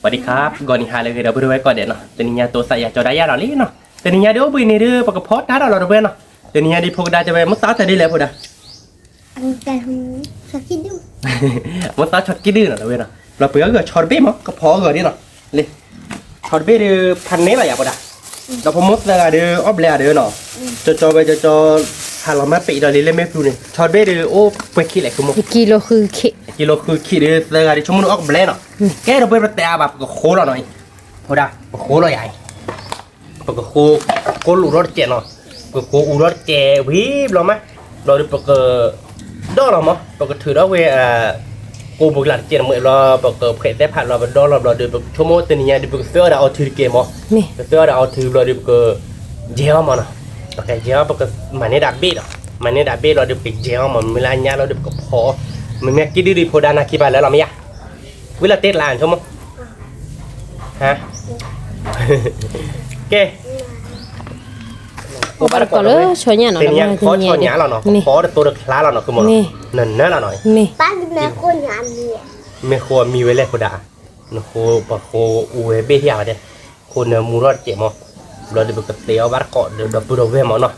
สวัสดีครับก่อนนี้หาเลยเดี๋ยวไปดูไว้ก่อนเดี๋ยวเนาะเดี๋ยวนี้ตัวใส่ยาจอได้ยาหล่อลี่เนาะเดี๋ยวนี้เดี๋ยวไปนี่เด้อปากกระเพาะท้าเราเพื่อนเนาะเดี๋ยวนี้ดีพกได้จะไปมุสาจะได้แล้วพอดาแต่ช็อตกินดูมุสาช็อตกี่ดื้อเนาะเพื่อนเนาะเราเปลือกก็ช็อตเบ้มั้งกระเพาะก็นี่เนาะเลยช็อตเบ้เดือพันนี้อะไรอย่างพอดาเราพอมุสเลยเดืออ้อมเลยเดือเนาะจอไปจอหาเรามาปีเราเล่นไม่พูนี่ช็อตเบ้เดือโอ้ไปขี้แหละคือมั้งกิโลคือขี้เดือเลยเดือชั่วโมงออกเบลเนาะแกเราไปแต่แบบก็โคเราหน่อยพอดาโคเราใหญ่ปกโคลูรถเจเนาะปกอูรถเจวิบเราไหมเราดูปกดอเรามั้งปกถือเราเวกูบุกหลังเจนเมื่อเราปกเผยแต่ผ่านเราเป็นดอเราดูปกชั่วโมงตัวนี้ดูปกเสื้อเราเอาถือเกมมั้งเสื้อเราเอาถือเราดูปกเจ้ามันเนาะโอเคเจ้าปกมันเนี่ยดับเบิ้ลมันเนี่ยดับเบิ้ลเราดูปกเจ้ามันเวลาเนี้ยเราดูปกพอมันแม่กี่ดีพอดานาคิบาแล้วเราไม่ยากเวลาเตะลานชั่วโมงฮะแกก็เลยช่วยเนี่ยเนาะเป็นยังขอช่วยเนี่ยเราเนาะขอตัวคลาเราเนาะคือหมดนั่นนั่นเราหน่อยป้าแม่คนงานมีแม่ครัวมีไว้แล้วคนด่าเนาะโคปะโคอูเอเบี้ยเด้คนเนื้อมูรอดเจ็บมั้งเราเดี๋ยวก็เตี้ยวบาร์เกาะเดี๋ยวพูดเอาไว้มั้งเนาะ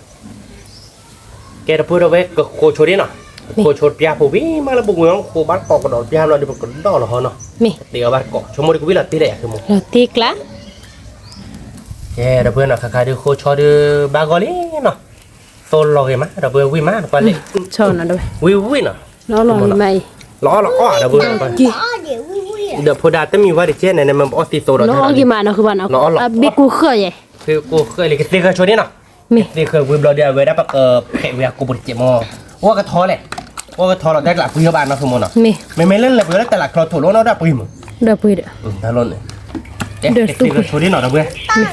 แกจะพูดเอาไว้ก็โคชดเนาะโคชดพิอาผู้วิ่งมาแล้วบุกเมืองโคบาร์เกาะกระโดดพิอาเราเดี๋ยวก็ดอเราเนาะเตี้ยวบาร์เกาะชั่วโมงนี้ก็วิ่งละตีเลยคือมั้งละตีกละแกเราเพื่อนเนาะคล้ายๆดูโคชดบางกอลีเนาะโซนลอยมั้ยเราเพื่อนวิ่งมาก่อนเลยชนนะด้วยวิ่งเนาะล้อลอยไหมล้ออ้อเราเพื่อนไปเดี๋ยวพอดาจะมีว่าดิเจนในมันออสติโซเราล้อกี่มาเนาะคือบ้านเนาะบิ๊กกูเคยคือกูเคยเลยก็เคยชวนนี่เนาะนี่เคยวิ่งเราเดียวเวลาปะเพะเวลากูบดเจ็บมั้งว่ากระท้อเลยว่ากระท้อเราได้หลักพยาบาลเนาะคือมั้งเนาะไม่เล่นเลยเวลาแต่หลักเราถูกล้อเราได้ปืนมั้งได้ปืนถ้าล้นเนี่ยเด็กตีกันชวนนี่เนาะเราเพื่อน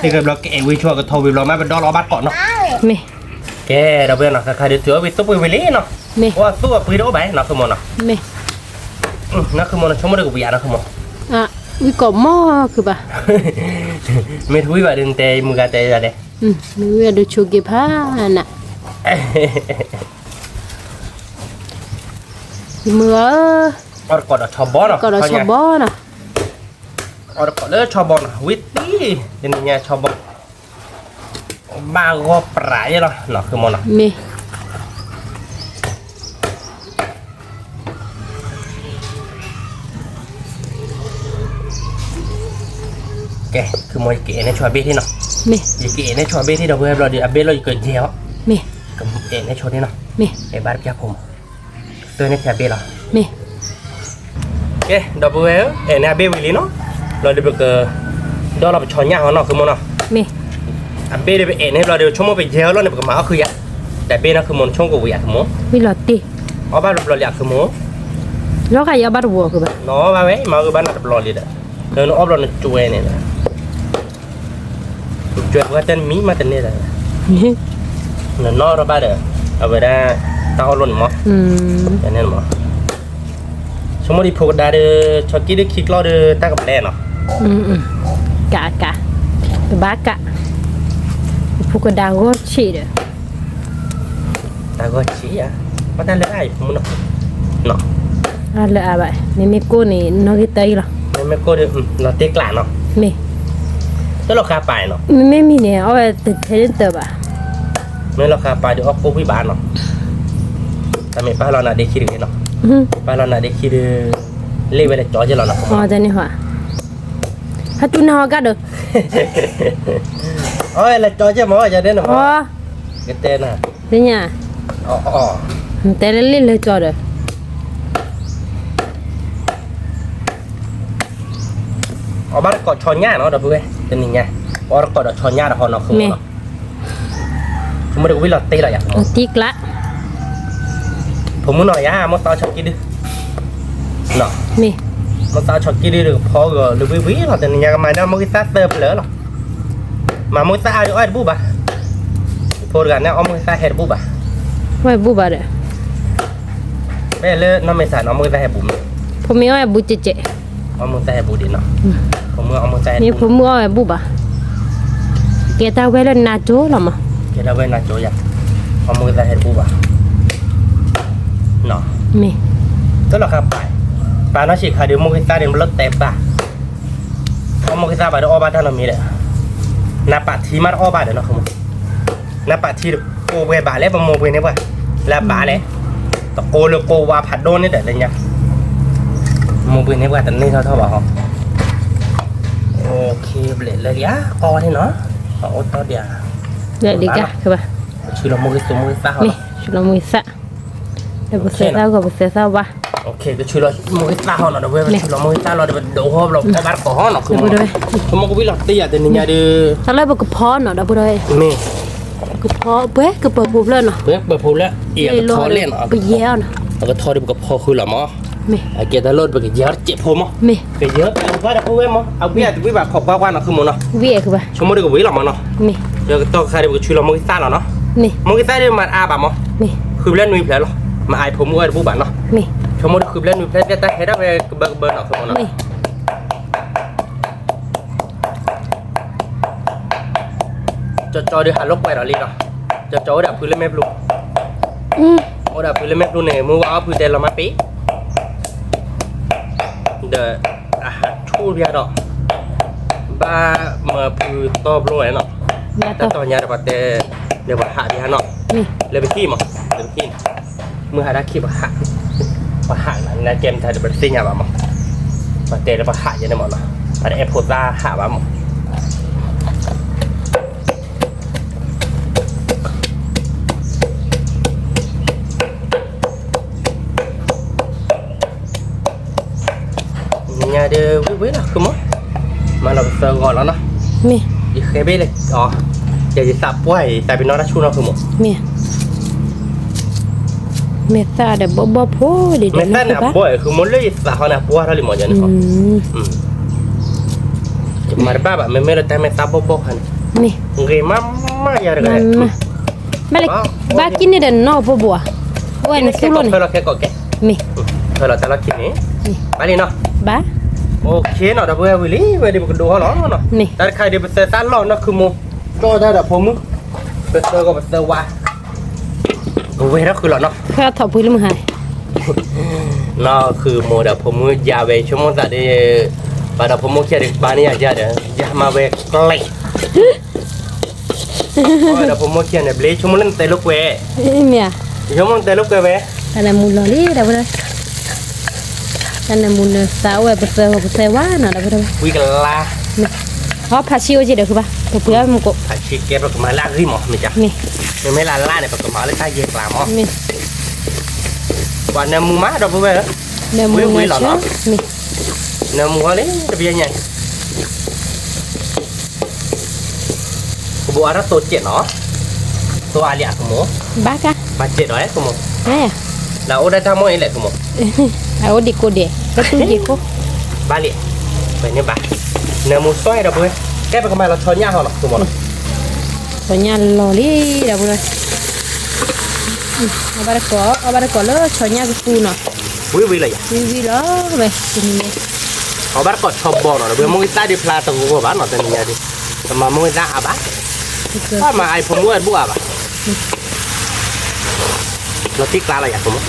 ตีกันเราเอวิชัวกระท้อวิ่งเราไม่เป็นดอลเราบัดเกาะเนาะแกเราเพื่อนเนาะใครเดือดเจือวิสุปืนวิลี่เนาะว่าสู้กับปืนโอ้ใบเนาะคือมั้งเนาะนั่นคือมันชั่วโมงเดียวกับวิญญาณนะคือมั้งวิกหม้อคือป่ะไม่ทุยว่าดึงเตะมือกาเตะอะไรมือดูชูกิพ้าน่ะมืออดกอดชอบบอลกอดชอบบอลน่ะอดกอดเลยชอบบอลวิตตี้ยังไงชอบบอลบ้าก็ปลายเนาะเนาะคือมันเนาะแกคือมวยเก๋ในชัวเบ้ที่เนาะเก๋ในชัวเบ้ที่เราเพื่อเราเดี๋ยวเบ้เราเกิดเจียวกับเก๋ในชัวนี่เนาะไอ้บ้านพี่ผมตัวในชัวเบ้เราแกเราเพื่อเอ็นเบ้วิลีเนาะเราเดี๋ยวเกิดดอเราไปชอนย่างเขาเนาะคือมันเนาะเบ้เดี๋ยวไปเอ็นให้เราเดี๋ยวชั่วโมงไปเจียวแล้วเนี่ยกับหมาก็คือยัดแต่เบ้นั่นคือมันช่วงกูอยากคือมั้งวิลติอ๋อบ้านเราอยากคือมั้งแล้วใครอยากบ้านวัวคือบ้านเนาะมาไหมมาคือบ้านเราเราเลยเด้อเดี๋ยวน้องอ้อมเราเนี่ยช่วยเนี่ยช่วยว่าจะมีมาแต่เนี่ยแหละนั่นนอเราบ้าเด้อเอาไปได้เต้าล้นมั้งอย่างนี้มั้งสมมติพวกได้เด้อช็อตกี้ได้คิกล้อเด้อตั้งกับแร่เนาะกะบ้ากะพวกดาวก็ฉีดดาวก็ฉีดอ่ะมาตั้งเลยไอ้ผมเนาะเลยอะไรไม่กูนี่น้องกิตายหรอไม่กูเด้อเราเตะกลางเนาะแล้วเราคาไปเนาะไม่มีเนี่ยเอาไปติดเทนเตอร์ป่ะไม่เราคาไปเดี๋ยวออกกูพิบาลเนาะแต่ไม่ป้าเราหน้าเด็กขี้ดื้อเนาะป้าเราหน้าเด็กขี้ดื้อเลี้ยงไว้เลยจ่อจะเราเนาะอ๋อจะนี่หัวฮัตุนหัวกันเด้อโอ้ยเลยจ่อจะมั้งจะได้เนาะอ๋อเกิดเต้นอ่ะเนี่ยอ๋อแต่เล่นเลยจ่อเด้อเอาบ้านกอดชอนหญ้าเนาะเดี๋ยวเพื่อนเป็นยังไงบ้านกอดชอนหญ้าเดี๋ยวเขาเนาะคือเนาะผมไม่ได้วิ่งหลอดตีเลยอ่ะตีกละผมมึงหน่อยย่ามันตาช็อกกี้ดิเนาะมันตาช็อกกี้ดิหรือพอก็หรือวิ่งหรอแต่ยังไงนะมันก็ซัดเติมเลยหรอมามันตาอยู่ไอ้บูบะพูดกันเนี่ยเอามันตาเห็ดบูบะไว้บูบะเด้อไม่เลยน้องไม่ใส่น้องมันตาเห็ดบูมผมไม่เอาบูเจเอามือใส่บูดิเนาะผมมือเอามือใส่นี่ผมมือเอาบูบะเกต้าเวลนาโจหรอมั้งเกต้าเวลนาโจอยากเอามือใส่บูบะเนาะก็เราขับไปปลาน้อยฉีกขาเดี๋ยวมือใส่เดี๋ยวมันลดเต็มป่ะ mau kita pada obat dalam ini deh. Napa timar obat deh nak kamu. Napa tim kau gue balik mau gue ni apa? Lah balik. Tak kau lo kau wah padon ni deh lenyap. Mau gue ni apa? Tapi ni tahu bah. Okey boleh lah ya. Kau ni no. Kau tahu dia. Vậy đi cả các bạn. Chỉ là mua cái sao? Nè, chỉ là mua sạ. Để bữa sẽ sao gặp bữa sẽ sao ba. Ok, cái chỉ là mua cái sao nó được với chỉ là mua cái sao nó được đổ hôm rồi có bán có nó không. Không có biết là tiền thì nhà đi. Sao lấy bữa cái phó nó đã bữa đây. Mẹ. Cái phó bé cái bờ bụp lên nó. Bé bờ bụp lên. Iya cái thò lên nó. Cái dẻo nó. Cái thò đi cái phò khơi là mỏ. Mẹ. Cái đó lột cái dẻo chết phô mỏ. Mẹ. Cái dẻo cái phải là phô em mỏ. À biết thì biết bà khóc qua nó không mỏ nó. Biết các bạn. Chúng mua được cái quý là mỏ nó. Mẹ. Giờ tôi khai được cái chỉ là mua cái sao nó. Mẹ. Mua cái sao đi mà à bà mỏ. Mẹ. Khơi lên nuôi phải lo. Mà ai phô mua được bố bạn nó. Mẹ. Chúng mua được khơi lên nuôi phải ta hết đó về bờ nó không mỏ nó. Mẹ. Cho đi Hà Lộc quay đó đi rồi. Cho đạp lên mép luôn. Đạp lên mép luôn này mua áo tên là má pí. Đợi chu bia đó. Ba mà to luôn này nọ. Ta to nhà để bà hạ đi hà nọ. Lấy cái mà. Lấy cái. Mưa hạ đã khi bà hạ là kem thay để bà sinh nhà bà mà. Bà tên là bà hạ vậy này mọi người. Bà để ép hột ra hạ bà mà. Nhà đi với là không mất mà là sờ gọi nó Mẹ. Đi khé bê này giờ gì sạp quay tại vì nó đã chu nó không mất Mẹ. Mẹ ta để bóp phố để mẹ ta nạp bói không muốn lấy sạp họ nạp bói thôi thì mọi người nữa mà ba bạn mẹ là tay mẹ sạp bóp hả Mẹ. người má giờ được rồi Mẹ lại ba kín đi đền nó vô bùa ôi nó xấu luôn thôi là cái cọ kẹt Mẹ. thôi là tao là kín này ba đi nó Ba. Ok nó đã vừa lý về đi một đồ nó nó Nè. ta khai đi một xe tán lo nó cứ mua cho ra đã phô mứt bây giờ có một xe qua về đó cứ là nó Khá thọ bùi lắm hả nó cứ mua đã phô mứt giá về chúng nó ra đi và đã phô mứt kia được bán đi ra để giá mà về lạnh đã phô mứt kia này lấy chúng nó lên tay lúc về Mẹ. chúng nó tay lúc về Anh là muốn lo đi đâu đây anh là muốn sao vậy bữa giờ quá nào đâu đâu quý cái la họ phá siêu gì được không ba tôi bữa một cục phải chỉ kẹp được mà la gì mà mình chắc nè mình mới la này phải cầm lấy tay dệt làm không nè còn nem mua má đâu về đó nè muốn quý nó nó nè nem mua lấy bây giờ nhảy bộ ăn tốt chuyện nó tôi ăn liệt của mố bác á mà chuyện đó của mố nè là ô đây tao mua lại của mố à đi cô để cái túi gì cô ba liệt vậy như bà nem mua xoay đâu bơi cái cái mà là cho nhau hả của mố rồi nhà lò đi đâu rồi ở đây có lỡ cho nhà cái phu nó quý vị là gì đó vậy họ bắt cọt chọc bò nó bây giờ mua cái tay đi pla tàu của bán nó tên nhà đi mà mua ra à bác mà ai không mua bữa à bà nó tiếc la là gì không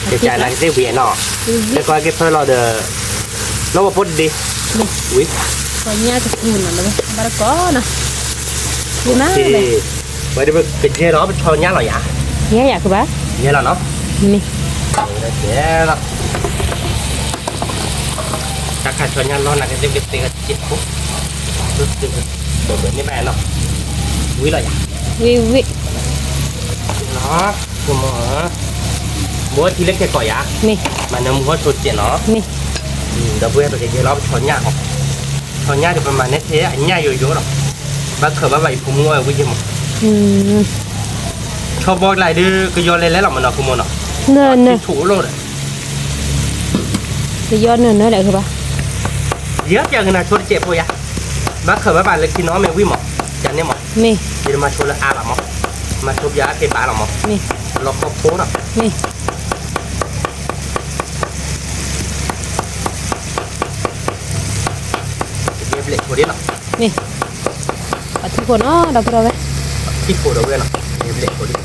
cái trái này cái biển nó cái coi cái phơi lo được nó mà phốt đi quý có nhà cái phu nó đâu ở đây có nè gì má thì vậy thì cái dê đó cho nhá là dạ nghe vậy các bác dê là nó nè dê là các cái cho nhá nó là cái dê cái chết phút được như vậy nó quý là dạ quý nó cùng mua thì lấy cái cỏ dạ nè mà nó mua sốt tiền nó nè đã vừa được cái dê nó cho nhá thì mà nét thế anh nhá rồi rồi bác khởi bác vậy cũng mua ở cái gì mà cho bò lại đi cái giò lên lấy lòng mà nó không mua nó nè thủ luôn đấy cái giò nữa lại các bác giết cho người nào chốt chẹp thôi à bác khởi bác bạn lấy khi nó mình quy mỏ chẳng nên mỏ nè thì mà chốt là a là mỏ mà chốt giá cái bả là mỏ nè lọc có phố nào nè cái lệ của điên nào nè ở chỗ của nó đâu đâu đấy cái cổ đầu bên nào cái lệ của điên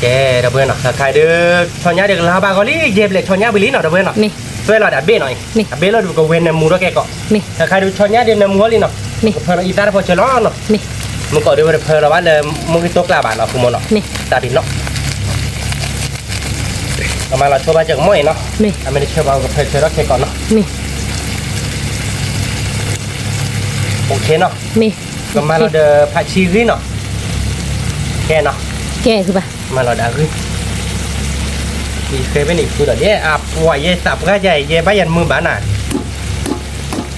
cái đầu bên nào khai được cho nhá được là ba có lý dẹp lệ cho nhá bị lý nào đầu bên nào nè ช่วยเราดับเบ้หน่อยเบ้เราดูกับเวนในมูแล้วแกก็ นี่ ถ้าใครดูชอนเนี้ยเดินในมูเลยเนาะ นี่ เพอเราอีตาพอเชลล์เนาะ นี่ มึงก็ดูว่าเพอเราว่าเลยมึงกินโต๊ะกลาบานเนาะคุณมเนาะ นี่ ตาดินเนาะเอามาเราช่วยมาจากม้อยเนาะ นี่ ไม่ได้ช่วยมากับเพอเชลล์แค่ก่อนเนาะ นี่ โอเคเนาะ นี่ ก็มาเราเดอผัดชีริเนาะแกเนาะ แกคือปะ มาเราด่าขึ้นมีเคยเป็นอีกคือเดี๋ยวนี้อาป่วยเย่สับก็ใหญ่เย่บ้ายันมือบ้าน่ะ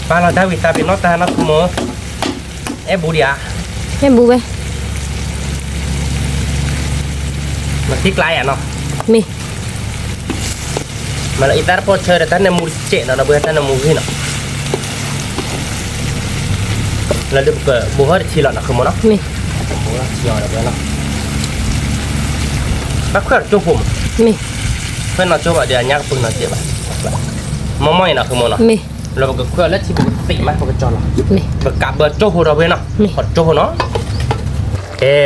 บ้านเราได้วิตาเป็นนอตานะคุณหมอเอ๊ะบูเดีย แม่บูไป มันที่ไกลอ่ะเนาะ นี่ มาเราอีตาพอเชิญแต่ท่านในมูเจเนาะเราเบื่อท่านในมูขึ้นเนาะเราดูเกิดบัวที่หลอดนะคุณหมอเนาะ นี่ บัวที่หลอดเราเบื่อเนาะบักเพื่อนจุ่มผม นี่ เพื่อนเราจุ่มอ่ะเดี๋ยวยักษ์ปุ่นเราเจ็บอ่ะมอม้อยเนาะคุณหมอเนาะ นี่ เราบอกเพื่อนแล้วที่ปกติมากปกติจอเรา นี่ เบิกกลับเบิกโจ้โหเราเบื่อเนาะ นี่ ขอโจ้โหเนาะ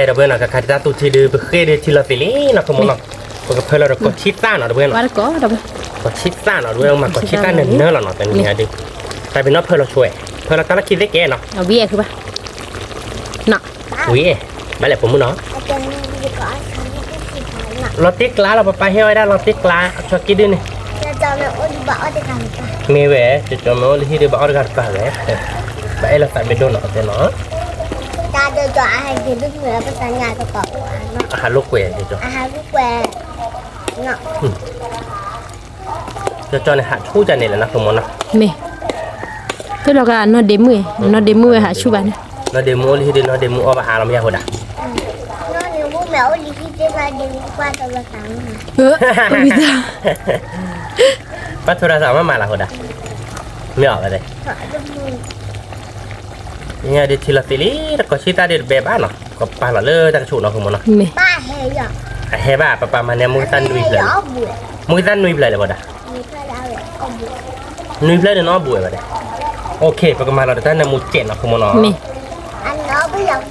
เราเบื่อเนาะกับใครจะตุทีดูไปเคยดูทีละสิลีเนาะคุณหมอเนาะบอกเพื่อนเราก็ชิดซ่าเนาะเราเบื่อ ว่า เนาะ แล้วก็เราไป ก็ชิดซ่าเนาะเราเบื่อมาก็ชิดซ่าเนื้อเราเนาะแต่เนี่ยดิแต่เป็นเนาะเพื่อนเราช่วยเพื่อนเราตั้งคิดได้แก่เนาะ เอาเบี้ยคือปะเนาะ อุ้ยไม่แหละผมมึงเนาะ Akan ni juga akan ni nak. เราติ๊กล้าเราไปให้ไว้ได้เราติ๊กล้าชอบกินด้วยนี่ Dia jangan uli bawa dia kata. มีแหวจะจมเลยที่เดี๋ยวบอกกันไปเลยไปเราใส่ไปโดนเนาะแต่เนาะ Kita ada doa hari ni mula pesannya ke Pak Wan. อาหารลูกเวรจะ Hari kue. Nak. จะจอในหาชู้จันนี่แหละนะคุณหมอเนาะ นี่ก็เราก็นอเดมือหาชูบ้าน เราเดมูที่เดี๋ยวเราเดมูเอาไปหาเราไม่ยากหัวด่า Nó nếu bố mẹ uli kita ada qua tao sang. วิจา ปัทโทรศัพท์มาละหัวด่าไม่ออกเลย Tak ada mu. เนี่ยเดี๋ยวทีละสิลีแล้วก็ชิตาเดี๋ยวแบบอ่ะเนาะก็ปลาละเลยตั้งชูเนาะคุณหมอเนาะ นี่ Pak he ya. เฮ้บ้าป้ามาเนี่ยมือตันนุยเลย Ya abu. มือตันนุยเลยเลยบ่ด่า Ni kan dah abu. นุยเลยเนาะบุ๋ยบ่ด่าโอเคปกมาเราแต่ในมือเจ็ดเนาะคุณหมอเนาะ นี่ Anak abu yang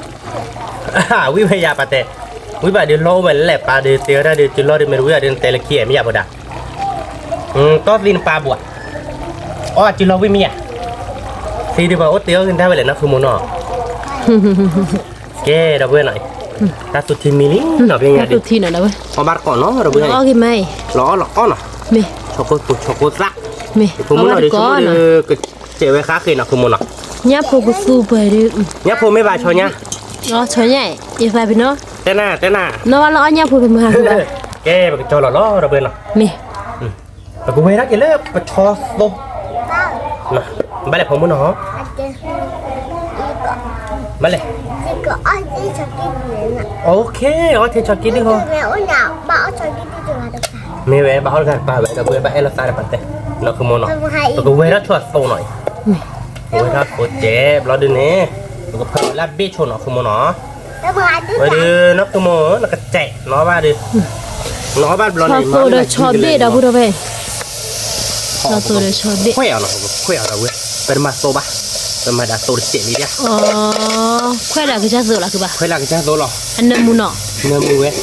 วิพยาปะเตวิบะเดี๋ยวโลเหมือนแหละปลาเดี๋ยวเตี้ยได้เดี๋ยวจุลโลเดี๋ยวไม่รู้เดี๋ยวเตลเคียไม่อยากบ่ด่าต้นดินปลาบวชอ๋อจุลโลวิมีอ่ะซีดีบ่าโอเตี้ยขึ้นได้ไปเลยนะคุณหมอเนาะแกเราเบื่อหน่อยตาสุดที่มีลิงเนาะเป็นไง ถ้า ดิ ตุทีน่ะนะเว้ย พอบาร์ก่อนเนาะเราเบื่อหน่ อ๋ อ อย กินไหม ล้อเนาะ นี่ ช็อกโกแลตช็อกโกแลต นี่ ผมมึง เอา เนาะเดี๋ยว ก่ ช่ อ วย น ก็เจ๋ไว้ค้าคืนเนาะคุณหมอเนาะ เนี่ยพวกสู้ไปดิ เนี่ยผมไม่บาชอเนี่ย อ๋อชอยใหญ่อีไฟพี่เนาะ แต่หน้า เนาะว่าเราเนี่ยพูดเป็นมือคือแบบ แกไปจอล้อเราเบื่อเนาะ นี่ แต่กูไม่รักกันเลยไปชอโต tahu. นะบ้านเลยผมมึงเนาะ Ada iko. บ้านเลย Iko aje sakit dia nak. โอเคอ๋อเทชอกินดิเหรอ Mẹ ôn nào bảo cho cái đi trường được cả. ไม่แวะบ้าเขากันป้าแวะเราเบื่อบ้านเอลซ่าเดี๋ยวปัดเตะเราคือโมเนาะ Không hay. แต่กูเวรัชวดโตหน่อย นี่ กูเวรัชโคเจ็บเราดูนี่เราก็เพิ่มลาบเบี้ยชนเนาะคือโมเนาะ Không hay đứa มาดูนักคือโมนักกระแจเนาะบ้าดิเนาะบ้านเรา ชอ เนี่ย โซเดชอเบดาพูดเอาไปชอโซเดชอเบ คุยเอาเนาะคุยเอาเราเว้ยเป็นมาโตบ้าเป็นมาดาโตเจ็บนี่เนี่ย อ๋อค่อยด่าคือจะเสือละคือปะ คุยหลักจะโตหรอ อันนั้นมูเนาะ เนื้อมือเว้ย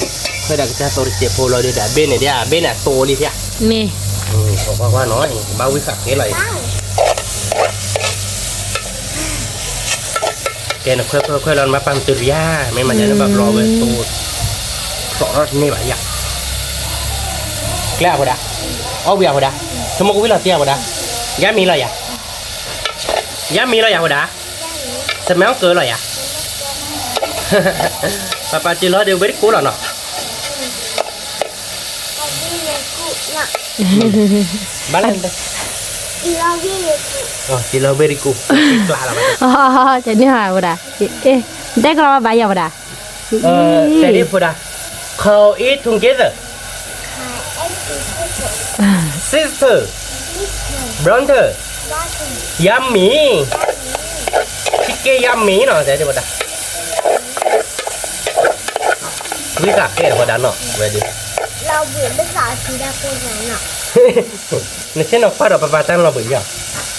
คุยหลักจะโตเจ็บโพเราเดี๋ยวเบนเนี่ยเดี๋ยวเบนเนี่ยโตนี่เพี้ย นี่ บอกว่าน้อยบ้าวิสักอะไร แกน่ะค่อยร้อนมาปั๊มตุริยาไม่มันจะแบบรอเว้ยตูดสอดนี่แบบอยากแกล้าพอดาเอาเบียร์พอดาสมมติวิลาเตียพอดายามีอะไรอ่ะยามีอะไรอ่ะพอดาสมัยเกิดอะไรอ่ะป้าจีรอเดี๋ยวเวริกูหรอเนาะ Tadi aku nak บ้านอะไร lagi aku. อ๋อจีรอเวริกูกล้าละมัน อ๋อจะนี่หาบ่ดาเอ๊ะได้ก็มาบายบ่ดา แต่นี่พอดาเขา eat together sister brother yummy ชิคเก้ยัมมี่เนาะแต่เดี๋ยวพอดาวิสักเกอร์พอดาเนาะเวดิ Lau biển rất là thì ra cô nhà nọ. นี่เช่นเราป้าเราป้าตั้งเราเบื่อ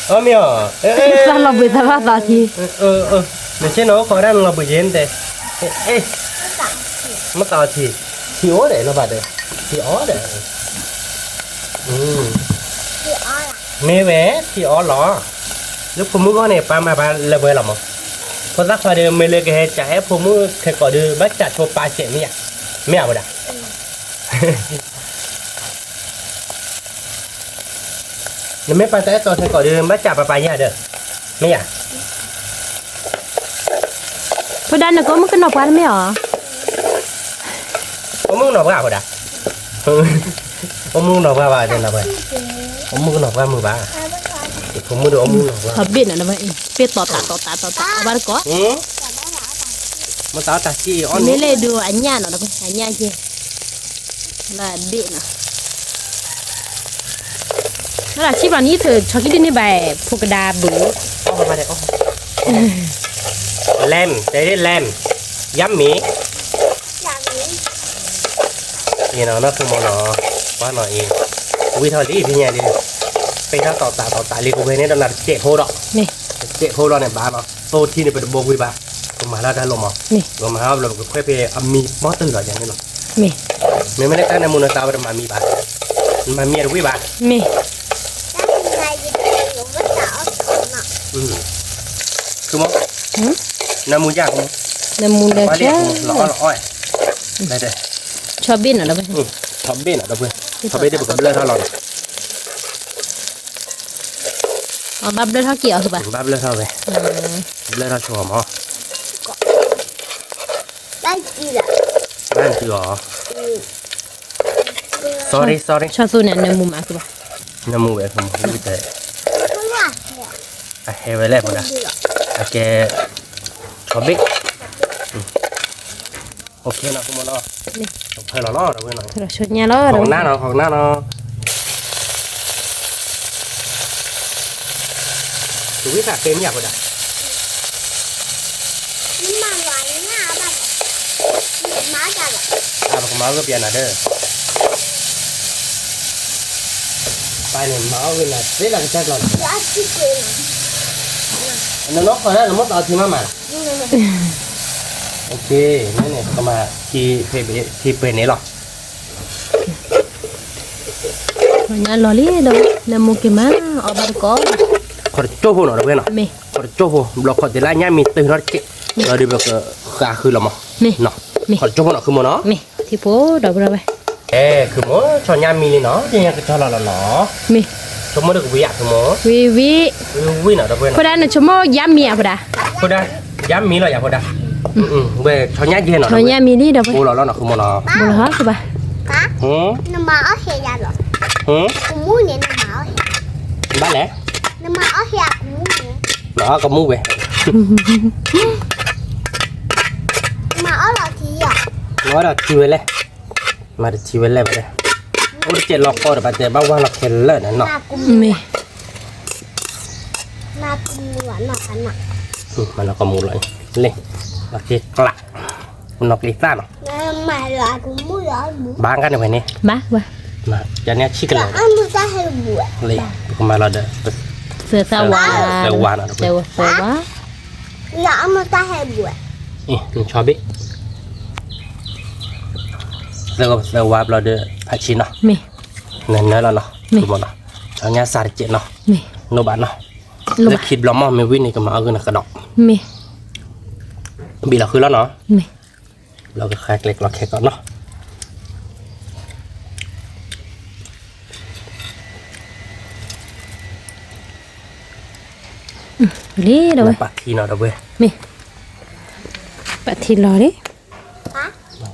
อ๋อมีอ๋อเอ๊ะ ซาเราไปซะว่าตาที นี่เช่นเราขอได้เราเบื่อเย็นแต่เอ๊ะมาต่อทีทีโอ้เดี๋ยวเราบัดเดี๋ยวทีอ๋อเดี๋ยว Thì ó là mẹ bé thì ó lỏ lúc phụ nữ có này ba mà ba là bơi lắm mà có rắc vào đây mẹ lấy cái trái phụ nữ cái cỏ đưa bắt chặt cho ba trẻ mẹ à đã nếu mẹ ba trái to cái cỏ đưa bắt chặt ba nhà được mẹ à พอดันน่ะก็มันก็นอกกันไม่หรอ phụ nữ nọ vào đã phụ nữ nọ vào đây là vậy phụ nữ nọ vào mưa ba phụ nữ được phụ nữ nọ ขอ vào เบ็ดน่ะนะเว้ยเป็ดต่อตาเอาบ้านก็ mà tao ta chỉ อั on นนี้เลยดูอันญาเนาะนะเว้ยอันญาเจละเบ็ดน่ะนั่นแหละชีพนี้เธอชอบกินนี่แบบพวกกระดาษบื้อ ohมาเด้อ lem đây lem yummyนี่nó không món nó quá nó yên vui thôi đi thì nhà điไปถ้าต่อตาเรียกกูไปเนี่ยตอนนั้นเจ็บโพดอก นี่ เจ็บโพดอกเนี่ยบ้าเนาะโตที่นี่เป็นโบกุยบ้าก็มาแล้วได้ลมอ่ะ นี่ ก็มาแล้วเราก็ค่อยไปมีมอเตอร์หรออย่างนี้เนาะ นี่ ไม่ได้ตั้งในมูลตาเป็นมามีบ้ามามีอะไรกุยบ้า นี่ คือมั้งน้ำมูยากมั้ง น้ำมูลเด้อ มาเรีย จ้าก เราอ้อยได้ ชอบเบ็ดน่ะนะเว้ย ทำเบ้นอ่ะเพื่อนทำเบ้นได้บุกเบลอเท่าเรา อ๋อบับเด้อเท่าเกี่ยวคือป่ะ บ้าเบลอเท่าไปเบลอเท่าชัวร์มั้ง ได้กี่ละ นั่นคืออ๋อ sorry ชอบสู้เนี่ยน้ำมูลมากคือป่ะ น้ำมูแบบผมไม่ได้ เพราะว่า อ่ะเฮ้ยไปแล้วหมดอ่ะโอเคชอบบิ๊กโอเคนะคุณมอนาะโอเคแล้วเนาะเราไปหน่อย เราชดเนี่ยแล้ว ของหน้าเนาะดูวิธีเป็นอย่างไร นี่มาหวานหน้าบ้านมาจากละ ของม้าก็เปลี่ยนนะเด้อไปเนี่ยม้าเป็นอะไรเวลาจะก่อน ยาชิเกะ nó nốt rồi đó nó mất tao thì mà ok mấy này có mà khi về này rồi เนี่ยรอลี่เด้อน้ำมูลกี่มาเอาบ้านก็ còn cho vô nó đâu nào นี่ còn cho vô block còn thì lại nhá mình từ nó chết rồi đi được cả khứ lắm Nè. nó còn cho vô nó khứ mà nó นี่ที่โพดอกเราไป ê khứ mà cho nhá mình nó thì nhá cho là nó นี่ cho mới được vị ạ khứ mà วิ vị nào đâu พอ nào ดันน่ะชั่วโมงย้ำเมียพอดา พอได้ย้ำมีเลยอย่าพอได้เว้ยชอญ่าเย็นหน่อย ชอยเนี่ยมีนี่เด้อไป กูเราแล้วหน่อยคือมันเนาะ บ่ฮะคือป่ะ ฮะน้ำมาเอาเฮียหรอกูมูเนี่ยน้ำมาเอาเฮีย บ้านไหน น้ำมาเอาเฮียกูมูเนี่ย เนาะก็มูเว้ย มาเอาหลอดทีอ่ะ nói là chiều lên mà được chiều lên vậy ôi chết lọt coi được bạn trẻ bao qua lọt kẹt lợn này nọ มากู มี มากูหวานหน่อยกันน่ะ mà nó còn mù lại lên là kẹt lạ nó kẹt ra nó มาหลอดกูมูหลอดมู bán cái này vậy nè บ้าว่ะ mà cho nên chỉ cái แล้ว này อันมูจะให้บัว lên mà là được เสือสวา เสือวานอะ เสือวา แล้วอันมูจะให้บัว mình cho biết giờ qua là được phải chín nó มี nên nói là nó Nè. đúng không nó cho nhà xài chết nó มี nó bán nó ลูก แล้วคิดล้อมมันวิ่งนี่ก็มาเอาเงินกระดอก มี บีเราคือแล้วเนาะ มี เราก็แค่เล็กเราแค่ก่อนเนาะ นี่เด้อเว้ย ปะทีเนาะเด้อเว้ย มีปะทีรอดิ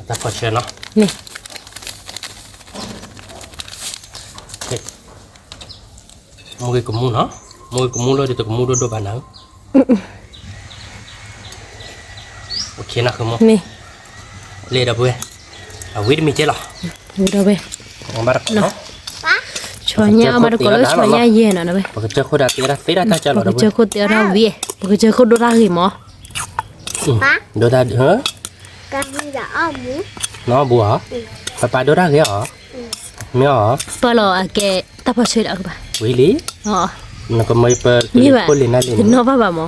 taขอเชิญเนาะ นี่ mua cái mua nó mua cái mua rồi thì tôi mua đôi bàn nắng ok nào không mua มี lê đâu ơi à quý mình chết rồi ดูเด้อเว้ย ông bắt nó ชอยเนี่ยเอามาดูก็เลยชอยเนี่ยเย็นน่ะนะเว้ย bởi chơi khối đá tía ra phết ra ta cho nó บ่ đâu เจอ ơi คนเตียราวีบ่เจอคนโดราหิมอ đôi ta hả กันจะเอาหมู nó bùa hả phải đôi ta ghé hả mẹ hả เปล่าอะแกตาพอเชิดอ่ะบ่ quý lý อ๋อ nó có mấy per นี่ว่ะ cái lên này ถึง lên นอบ่บ่หมอ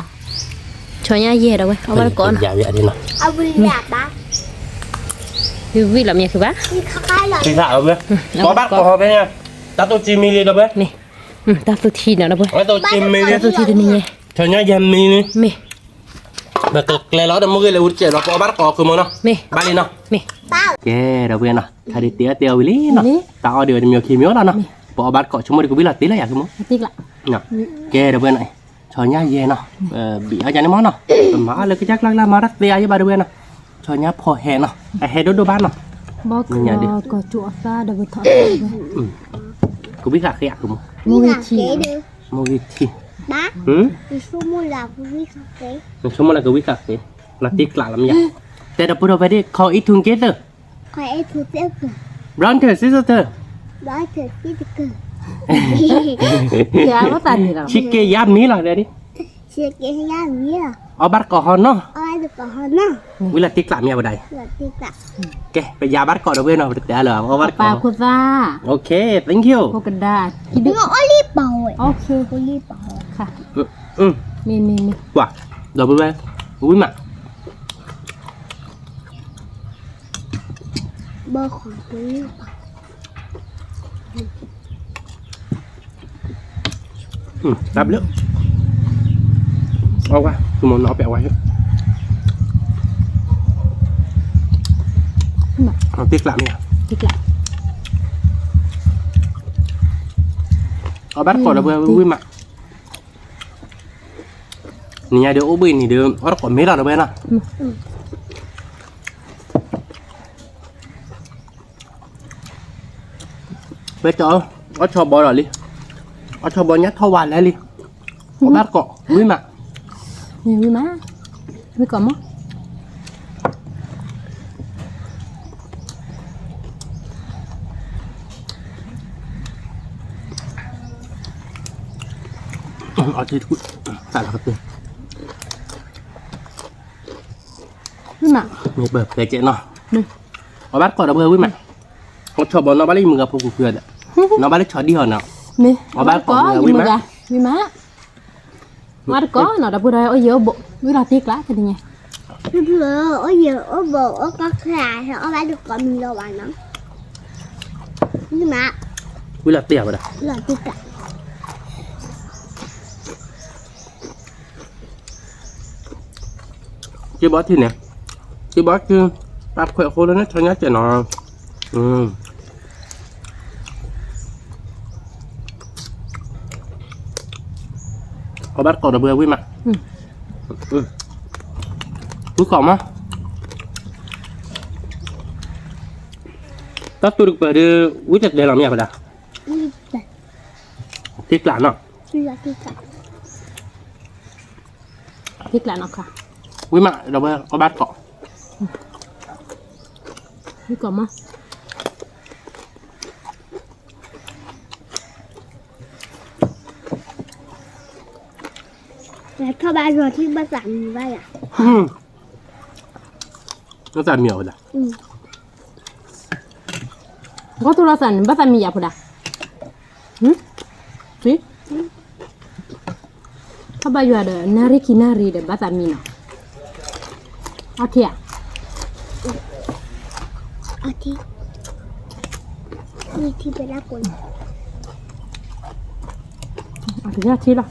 ชอยเนี่ยเย็นเด้อเว้ยเอามาก่อน dạ vậy đi nó เอาบุหรี่บ้า วิละเมียคือบ่ ที่เขาใกล้หลอด chị thạo không biết có bác có hộp đấy nha ta tôi chi mili đâu biết นี่ ta tu thi nào đó bơi ở tôi chim mì ta tu thi thì nhé cho nhá dầm mì nè mì bật cái ló đâm mũi là uống chè nó có bắt cò cứ mà nó mì ba đi nó mì cái đầu tiên nó thay đi tía tiêu lý nó tao điều nhiều khi miếu đó nó bỏ bắt cò chúng mới được biết là tí là gì không tiếc lại nhá cái đầu tiên này cho nhá dê nó bị ở nhà nó món nó má lên cái chắc là má đắt tia với ba đầu tiên nó cho nhá phò hè nó hè đốt đôi bát nó bó có chuột ta đã vượt thọ có biết gà khẽ không Đi làm kế được. mua gì thì Bác, ừ đi xuống mua làm với không kế. chúng mới là có biết gà khẽ là tiếc lạ lắm nháแต่เราพูดไปดิเขาอีทุนเกสเตอร์ Khỏi em thử tiếp cực. ร้อนเถอะซิสเตอร์ Đó thử tiếp cực. dạ có tàn gì đâu ชิคเกยามมีหรอเดี๋ยวดิ Chị kế ra nghĩ là เอาบัตรก่อนเนาะ ai được có hơn nào. เวลาติ๊กหลามยาบันได Là tiếp cận. แกไปยาบัตรก่อนเดี๋ยวเว้ยเนาะแต่เหรอเอาบัตรก่อ ปาน โคซ่า โอเค thank you โคกันดาคิดดึก Nó oli bầu ấy. โอเค Oli bầu. ค่ะ อืม มี ว่ะเดี๋ยวไปเว้ยอุ้ยมา Bơ khoảng oli bầu. รับเร็วเอาว่ะคือมันเอาแปะไว้เอาติ๊กหลามเนี่ย tiếc lại เอาบัตรก่อนเดี๋ยวเว้ยอุ้ยมานี่เดี๋ยวอุ้ยนี่เดี๋ยวเอาก่อนไม่รอเดี๋ยวเว้ยนะเว้ยเจ้าเอาชอบบอลหรอลิเอาชอบบอลยัดทวารแล้วลิเอาบัตรก่อนอุ้ยมา nhiều với má với còn mất เอาที่กูใส่แล้วก็ตื่น với mà มีเบิร์ดเคยเจ๊เนาะเอาบัตรก่อนเอาเบอร์วิ่งมาเขาชอบบอลน้องบ้านเล่นมือกับพวกกูเพื่อนอ่ะน้องบ้านเล่นช็อตเดียวเนาะ mì Ở bác còn có quý nhưng mà má. gà với má má có nó đã bữa đây ở giữa bộ với là tiếc lá cái này nha Bây giờ ở giờ ở bộ ở có khả thì ở phải được gọi mình đâu bạn lắm. Nhưng mà วิ่งละเตี้ยไปเลย là tiếp cận. เจ๊บอสที่เนี่ยเจ๊บอสคือตัดแขวะโคแล้วนะชนะเจ๊หนอเอาบัตรก่อนเอาเบอร์วิ่งมาวิ่งก่อนมั้ยตัดตัวดึกไปเดี๋ยววิ่งจัดเดี๋ยวเราไม่อยากไปด่า Đi đặt ติ๊กหลานเนาะ là tiếp cận. tiếc lại nó cả วิ่งมาเราเบอร์เอาบัตรก่อน với còn mất Là thôi bao giờ thì bắt giảm như vậy à? ต้องใส่เหมียวด่า Ừ. có tôi lo sẵn bắt tay mì dạo rồi sí sao bây giờ để nari kinari để bắt tay mì nào ok à Ở thì đi thì phải là quần. à thực ra chi là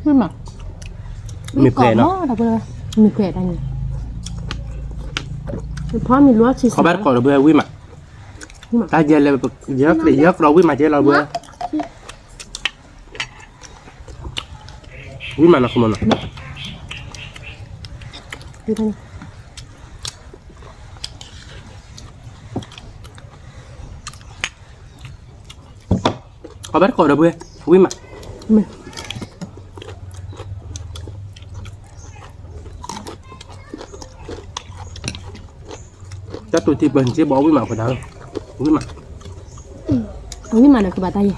ไม่มา มีเพลงเนาะ เราไปเลยมีเพลงอะไรนี่เพราะมีรั้วชีส เขาบัตรก่อนเราเบอร์วิ่งมาถ้าเยอะเลยเยอะเราวิ่งมาเยอะเราเบอร์วิ่งมานะคุณมัน ดูท่าน เขาบัตรก่อนเราเบอร์วิ่งมา ไม่ ถ้าตัวที่เป็นเจ๊บอวิ่งมาคนเดียววิ่งมา เอาวิ่งมาเดี๋ยวกับตาย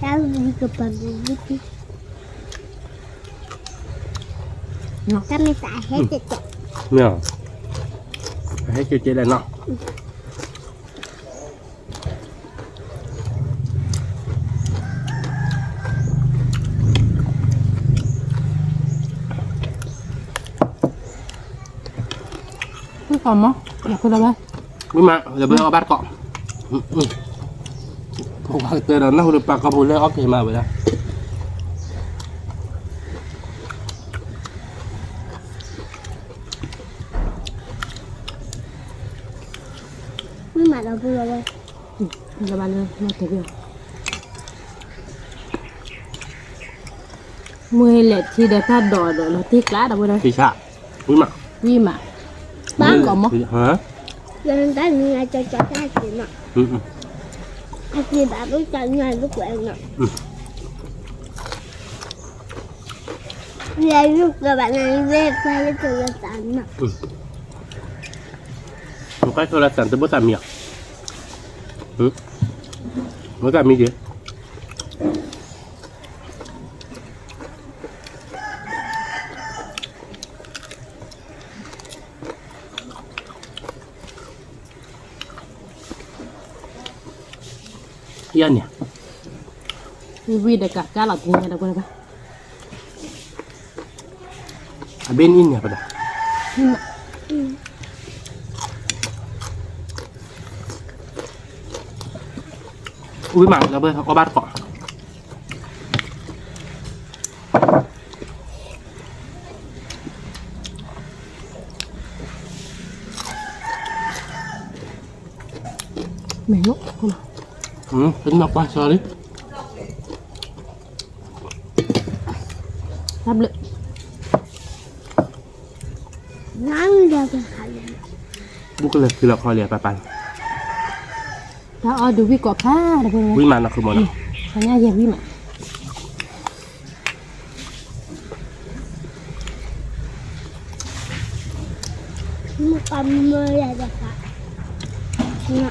Sao đi cực bằng cái gì? Sao mình xài hết rồi chạy. เนี่ยให้เจ๊เลยเนาะ ก่อนมั้งอยากพูดอะไร Quý mà, giờ bây giờ bát cọ. Không phải tên là nó được bạc có một lê ốc thì mà vậy đó. Nhưng mà đâu vừa đây. Là bạn ơi, nó thấy được. มือเล็ดที่เดถ้าดอดเราที่กล้าดับเลย Thì sao? Quý mà. วิ่งมา Ba cỏ mốc. Hả? Lần tới người cho cái gì nè. Anh chị bảo lúc cho người lúc quen nè. Về lúc rồi bạn này về quay với tôi là tận nè. Một cái thôi là sản từ bữa tạm miệng. Bữa tạm miệng gì? Yên nhỉ? วิ่งเด็กกะหลับที่นี่ดับเลยปะ À bên in nhỉ pada. Ui mà giờ bây giờ có bát cọ. Mẹ lúc không Tính ngọc quá sao đi. đáp lực Nói ra cái khả năng. Bố cái lật thì lọc hỏi lẻ bà bàn. ถ้าเอาดูวิ่งกว่าผ้าดับเลย Ui mà nó không mòn. สัญญาอย่าวิ่งมา Một con mưa là được cả. Nè.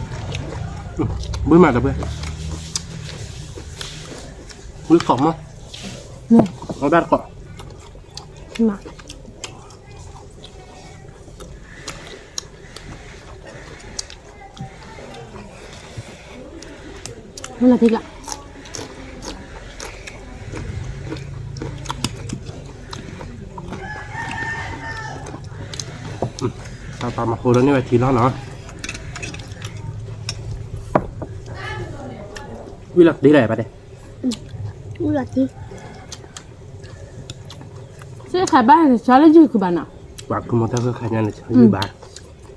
Bữa mà đập đây. Bữa cỏ mà. เนี่ย Có bát cọ. มานี่แหละที่ละ Bà mặc hồ đó như vậy thì nó. Ui lật đi này bà đây. Ui là gì? ใช่ขายบ้านใช้แล้วยืดคือบ้านอ่ะ Bà cứ một thằng khai nhận là như bà.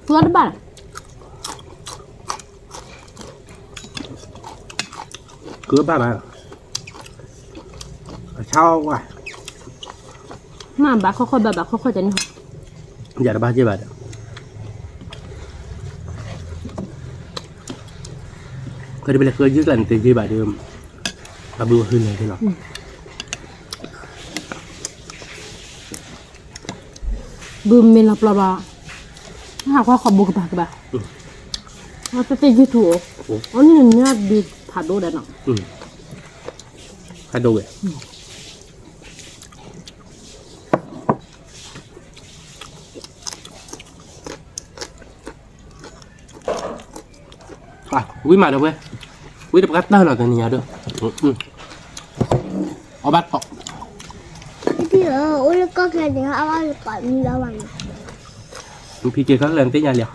ตัวละบ้าน Cứ bà bà. Sao quá. มาบ้าค่อยๆบ้าค่อยๆจะนี่ Dạ là ba chứ bà. Cái đây bây giờ cứ dưới lần tiền gì bà đưa. Bà bưu hơn này thế nào. บูมเมลาปลาบาหากว่าขอบุกบากบาเราจะตีกี่ถั่วอันนี้เนี่ยดีผัดดูได้เนาะ Hai đô vậy. À, quý mà được vậy. Quý đập gắt đó là cái nhà được. Ở bát cọ. Thì ui là có cái gì họ bao giờ còn như đâu bằng. Khi chơi khác lên tới nhà liền.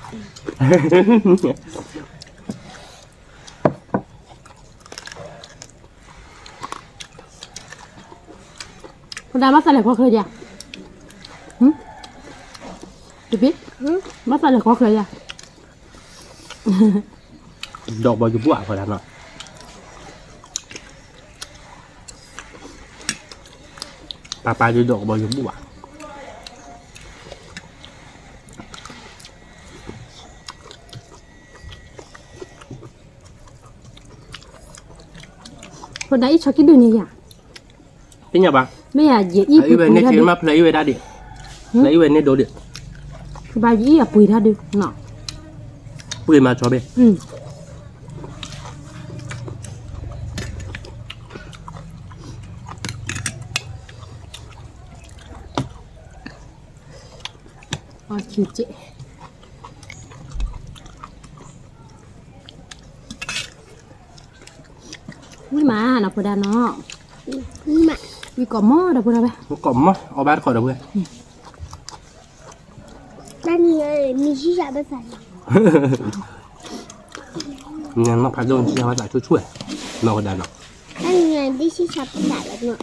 คนดามาใส่เหล็กก็เคยจ้ะดูพี่มาใส่เหล็กก็เคยจ้ะ Đọc bao nhiêu bụa phải làm nào. Bà đi đọc bao nhiêu bụa. คนดาอีชอบกินดูนี่จ้ะ Thế nhà bà. ไม่อยากเหยียดอี Lấy ปุ๋ย về ปุ๋ย nên ท่า chế ดู map lấy về đa điện. Lấy về nên đồ điện. คือบายีอ่ะปุ๋ยท่าดูเนาะ Bùi mà cho bên. อ๋อคิวเจวิ่งมาหน่ะพอดาเนาะ Nhưng mà วิ่งก่อหม้อเดี๋ยวพอดาไป Có cổng á, ở bát khỏi đâu vậy. đang người mi ชีชาไปใส่ งั้นมาพัดโดนที่เขาใส่ช่วยๆนอกได้เนาะ นั่นไงที่ชีชาไปใส่แล้วเนาะ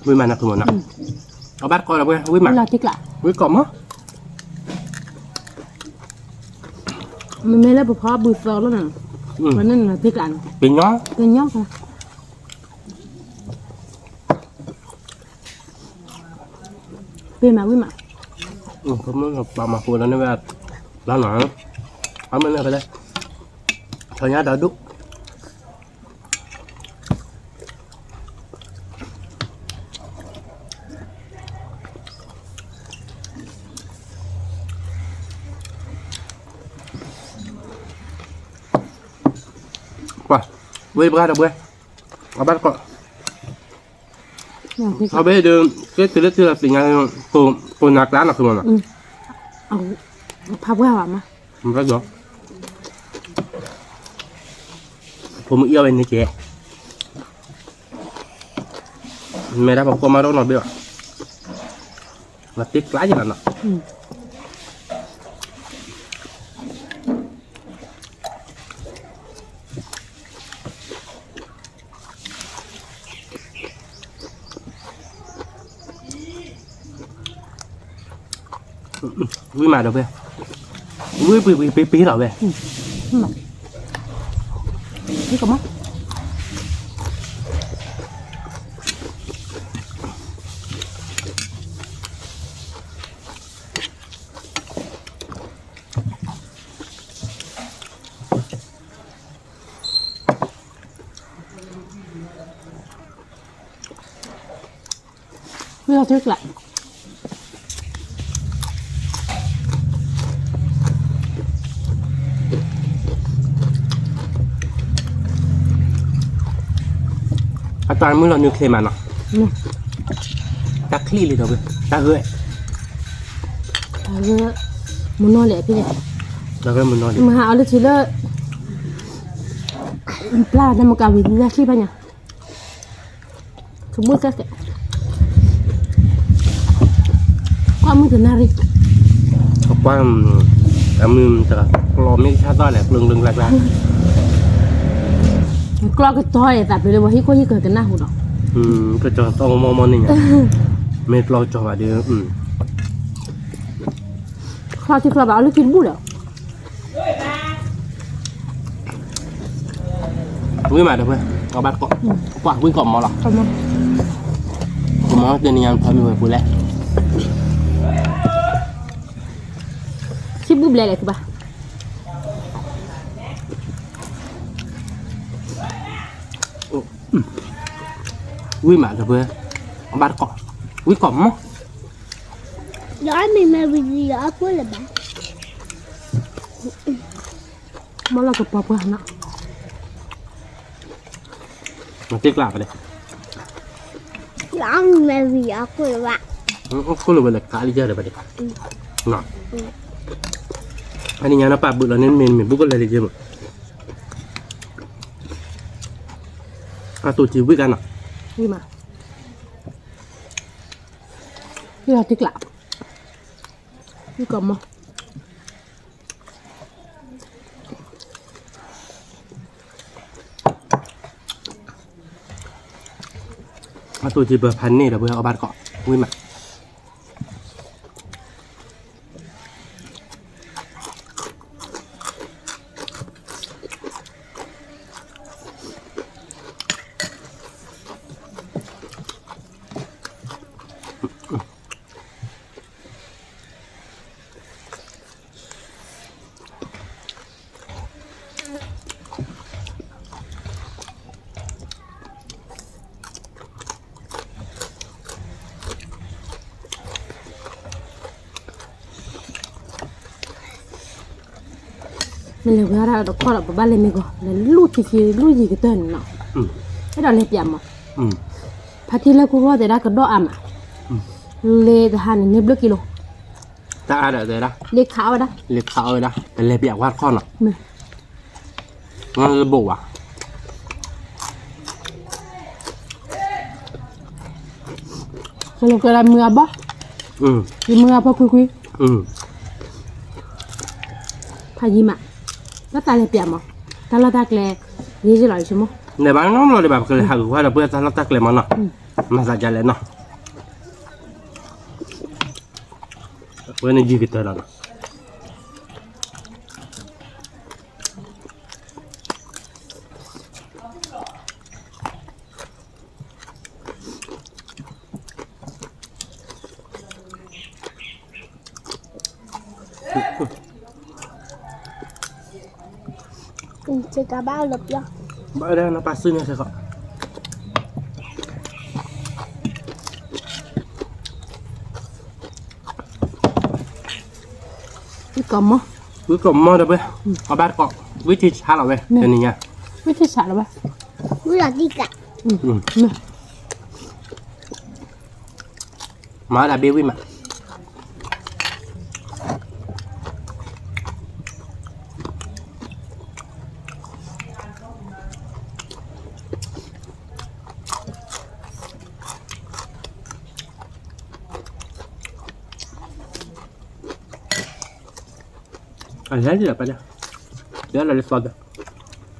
วิ่งมานะคุณหมอนะเอาบัตรก่อนเอาไปวิ่งมา เวลาติ๊กละ วิ่งก่อนมั้ง มันไม่ได้เพราะบูฟอร์แล้วน่ะวันนั้นน่ะติ๊กละ เป็นน้อง เป็นยอกค่ะเป็นมาวิ่งมา ผมมันปลาหมาปูแล้วนี่ว่าร้านหนังเอามันเลยไปเลยชอยาดาดุว่าเว้ยบ้าดับเว้ยเอาบ้านก่อน อย่างติ๊ก เอาไปเดิมก็คือเรื่องที่เราสิ่งงานกูนักร้านหรอคือมันอ่ะ เอาพับว่ามา มันก็เยอะผมเอี้ยวเป็นนี่เจ๊ไม่ได้บอกกูมาโดนหน่อยเบี้ยมาติ๊กร้ายอย่างนั้นอ่ะวิ่งมาเดี๋ยวเว้ยวิ่งปีเหรอเว้ย นี่ก็มั้ง เวลาติ๊กละ อาจารย์มึงเรานิวเคลียร์มันอ่ะ นี่ ตักคลี่เลยเดี๋ยวเว้ยตักเฮ้ย เยอะมันนอนแหละพี่เนี่ย แล้วก็มันนอนดิ มาหาเอาเลยทีละปลาดำมากาวินยาขี้ปะเนี่ยสมมติแค่ความมือถึงนาฬิก บอกว่ามือจะกลอไม่ชาติได้แหละเรื่องแรก กลอกก็ต้อยแต่ไปเลยว่าที่คนที่เกิดกันหน้าหูดอก ๆก็จะต้องมองนี่ไงไม่กลอจอว่าเดี๋ยวคราวที่คราวเอาเลยกินบุ้แล้ว วิ่งมาเดี๋ยวเว้ยเอาบัตรก่อนกว่าวิ่งก่อนมอหรอ เข้ามา ผมมองเดี๋ยวนี้ยังพอมีไว้พูดแล้ว ชิบบุ้เลยคือปะ วิ่งมาเดี๋ยวเว้ยเอาบัตรก่อนวิ่งก่อนมั้ง ร้อยมีมาวิดีโอพูดเลยบ้าง มันเราก็ปอบกันนะ มันติ๊กลาไปเลย ร้อยมีมาวิดีโอพูดเลยบ้าง ก็เลยไปเลยกาลิเจอร์เลยไปเลยหน่อยอันนี้งานนะป้าบุญเราเน้นเมนบุกก็เลยเลยเจอหมดตัวจีวิ่งกันอ่ะ วิ่งมาที่เราติ๊กหลับนี่ก่อนมา ตัวจีเบอร์พันนี่เดี๋ยวเบอร์เอาบัตรก่อนวิ่งมามันเลยว่าเราข้อเราบ้านเลยไม่ก็แล้วลูดที่ลูดยี่ก็เต้นเนาะให้เราเล็บยำอ่ะพัดที่แล้วกูว่าแต่ได้ก็ดออ่ะเลยแต่หันเน็บเลือกกิโล จะอะไรเดี๋ยวนะ เล็กขาวนะ เล็กเขาเลยนะเป็นเล็บอยากวาดข้อหรอ ไม่ งั้นจะบอกว่า สรุปก็ได้เมื่อบ่ đi mưa bao quy quy phải gì mà nó ta lại tiệm mà ta là ta lẹ gì chứ lại chứ mà để bán nó rồi để bảo cái hàng qua là bây giờ nó tắc lại mà nó mà ra trả lại nó bây giờ gì cái tờ đó Chơi cả bao lập ra. Bao đây nó pass nha kok. cái cầm á Cuối cùng mơ được bây. Ở bát cọ. Với thịt xả là về. Cái này nha. với cái sả đâu ba Với là đi cả. Má đã biết với mà. Anh thấy gì là phải đó. Đó là lịch rồi.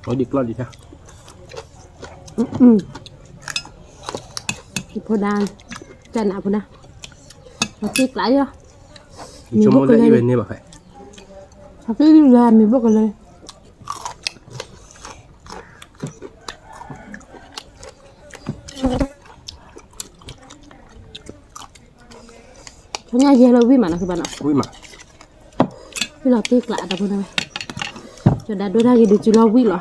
Nói đi lo đi sao? phô đan chân nào phô đan nó tiếc lại chưa Chúng muốn lấy về nè bà phải. sao cái ra mình bốc lên cho nhà về lâu vì mà nóคือbạn ạ Vui mà. vì là tiếc lại đâu phô đan cho đã đôi ra gì được chú lâu vì là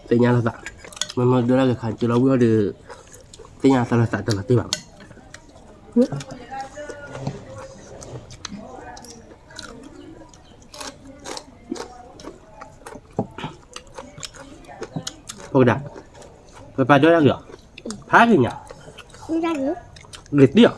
Tanya lah tak. Memang dia lagi kan kalau gua ada tanya salah tak terlatih bang. Ôi đã. Rồi bà đó lagi à? Phá cái nhỉ? Đi ra nữa. Liệt đi à?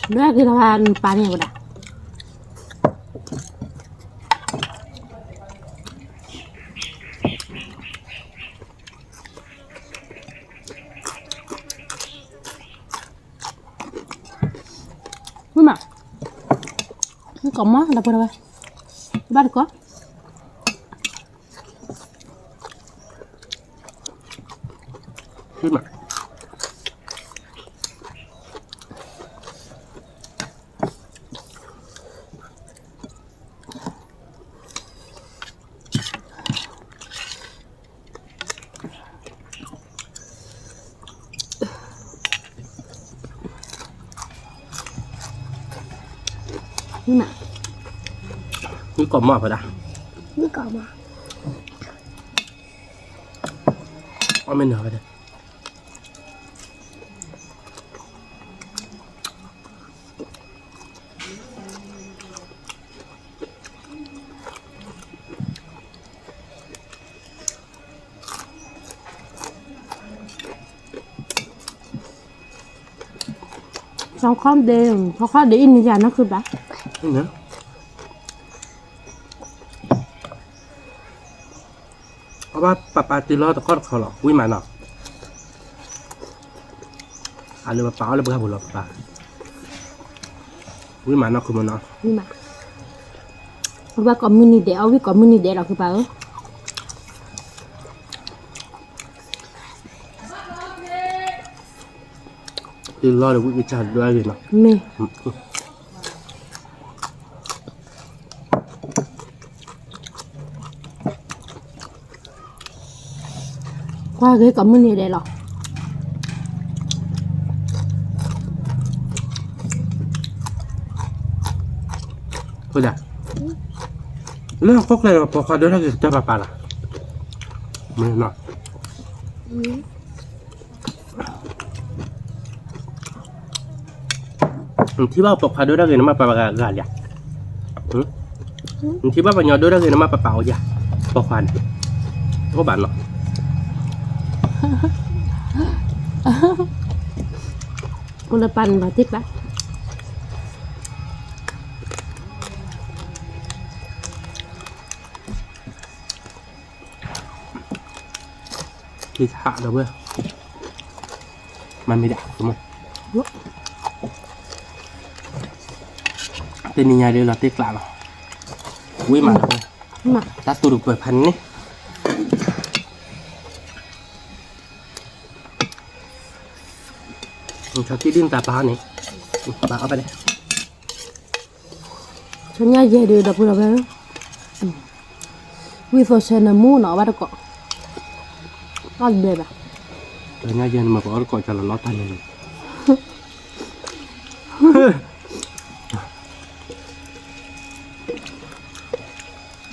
đó cái là pani của đã vui mà cái cổng á đâu rồi bắt được có Vui mà. vui mà Cái còn mò phải đã. Đi cả mà. Ở bên nào vậy? sao khó để in ra nó cứ bả Nữa. Apa papa tilo tak kau kalau, wih mana? Ada papa, ada berapa bulan papa? Wih mana aku mana? vui mà và có mini để ở với có mini để là cứ bảo Tilo ada wih cah dua lagi nak. mê qua cái có mini để lọ Thôi dah. Lu kok lagi pokok ada lagi kita papa lah. Mana? Nanti bawa pokok ada lagi nama papa gal ya. Nanti bawa nyodo lagi nama papa aja. Pokokan. Oh banyak. คนละปันบาทิกละ ที่ฉะเด้อเว้ยมันไม่ได้สมมติเป็นยังไงเดี๋ยวเราเตะกลาหรอวิ่งมาเลย มา ตัดตัวดูเปิดพันนี่ชอบที่ดิ้นตาปลานี่ปลาเอาไปเลย ฉันอยากเยอะดีดับพูดอะไรวิโซเชนมูเนาะว่าตะกอก็เดือดอ่ะ แต่เนี่ยเย็นมาบอกว่าก่อนจะล้อตันเลย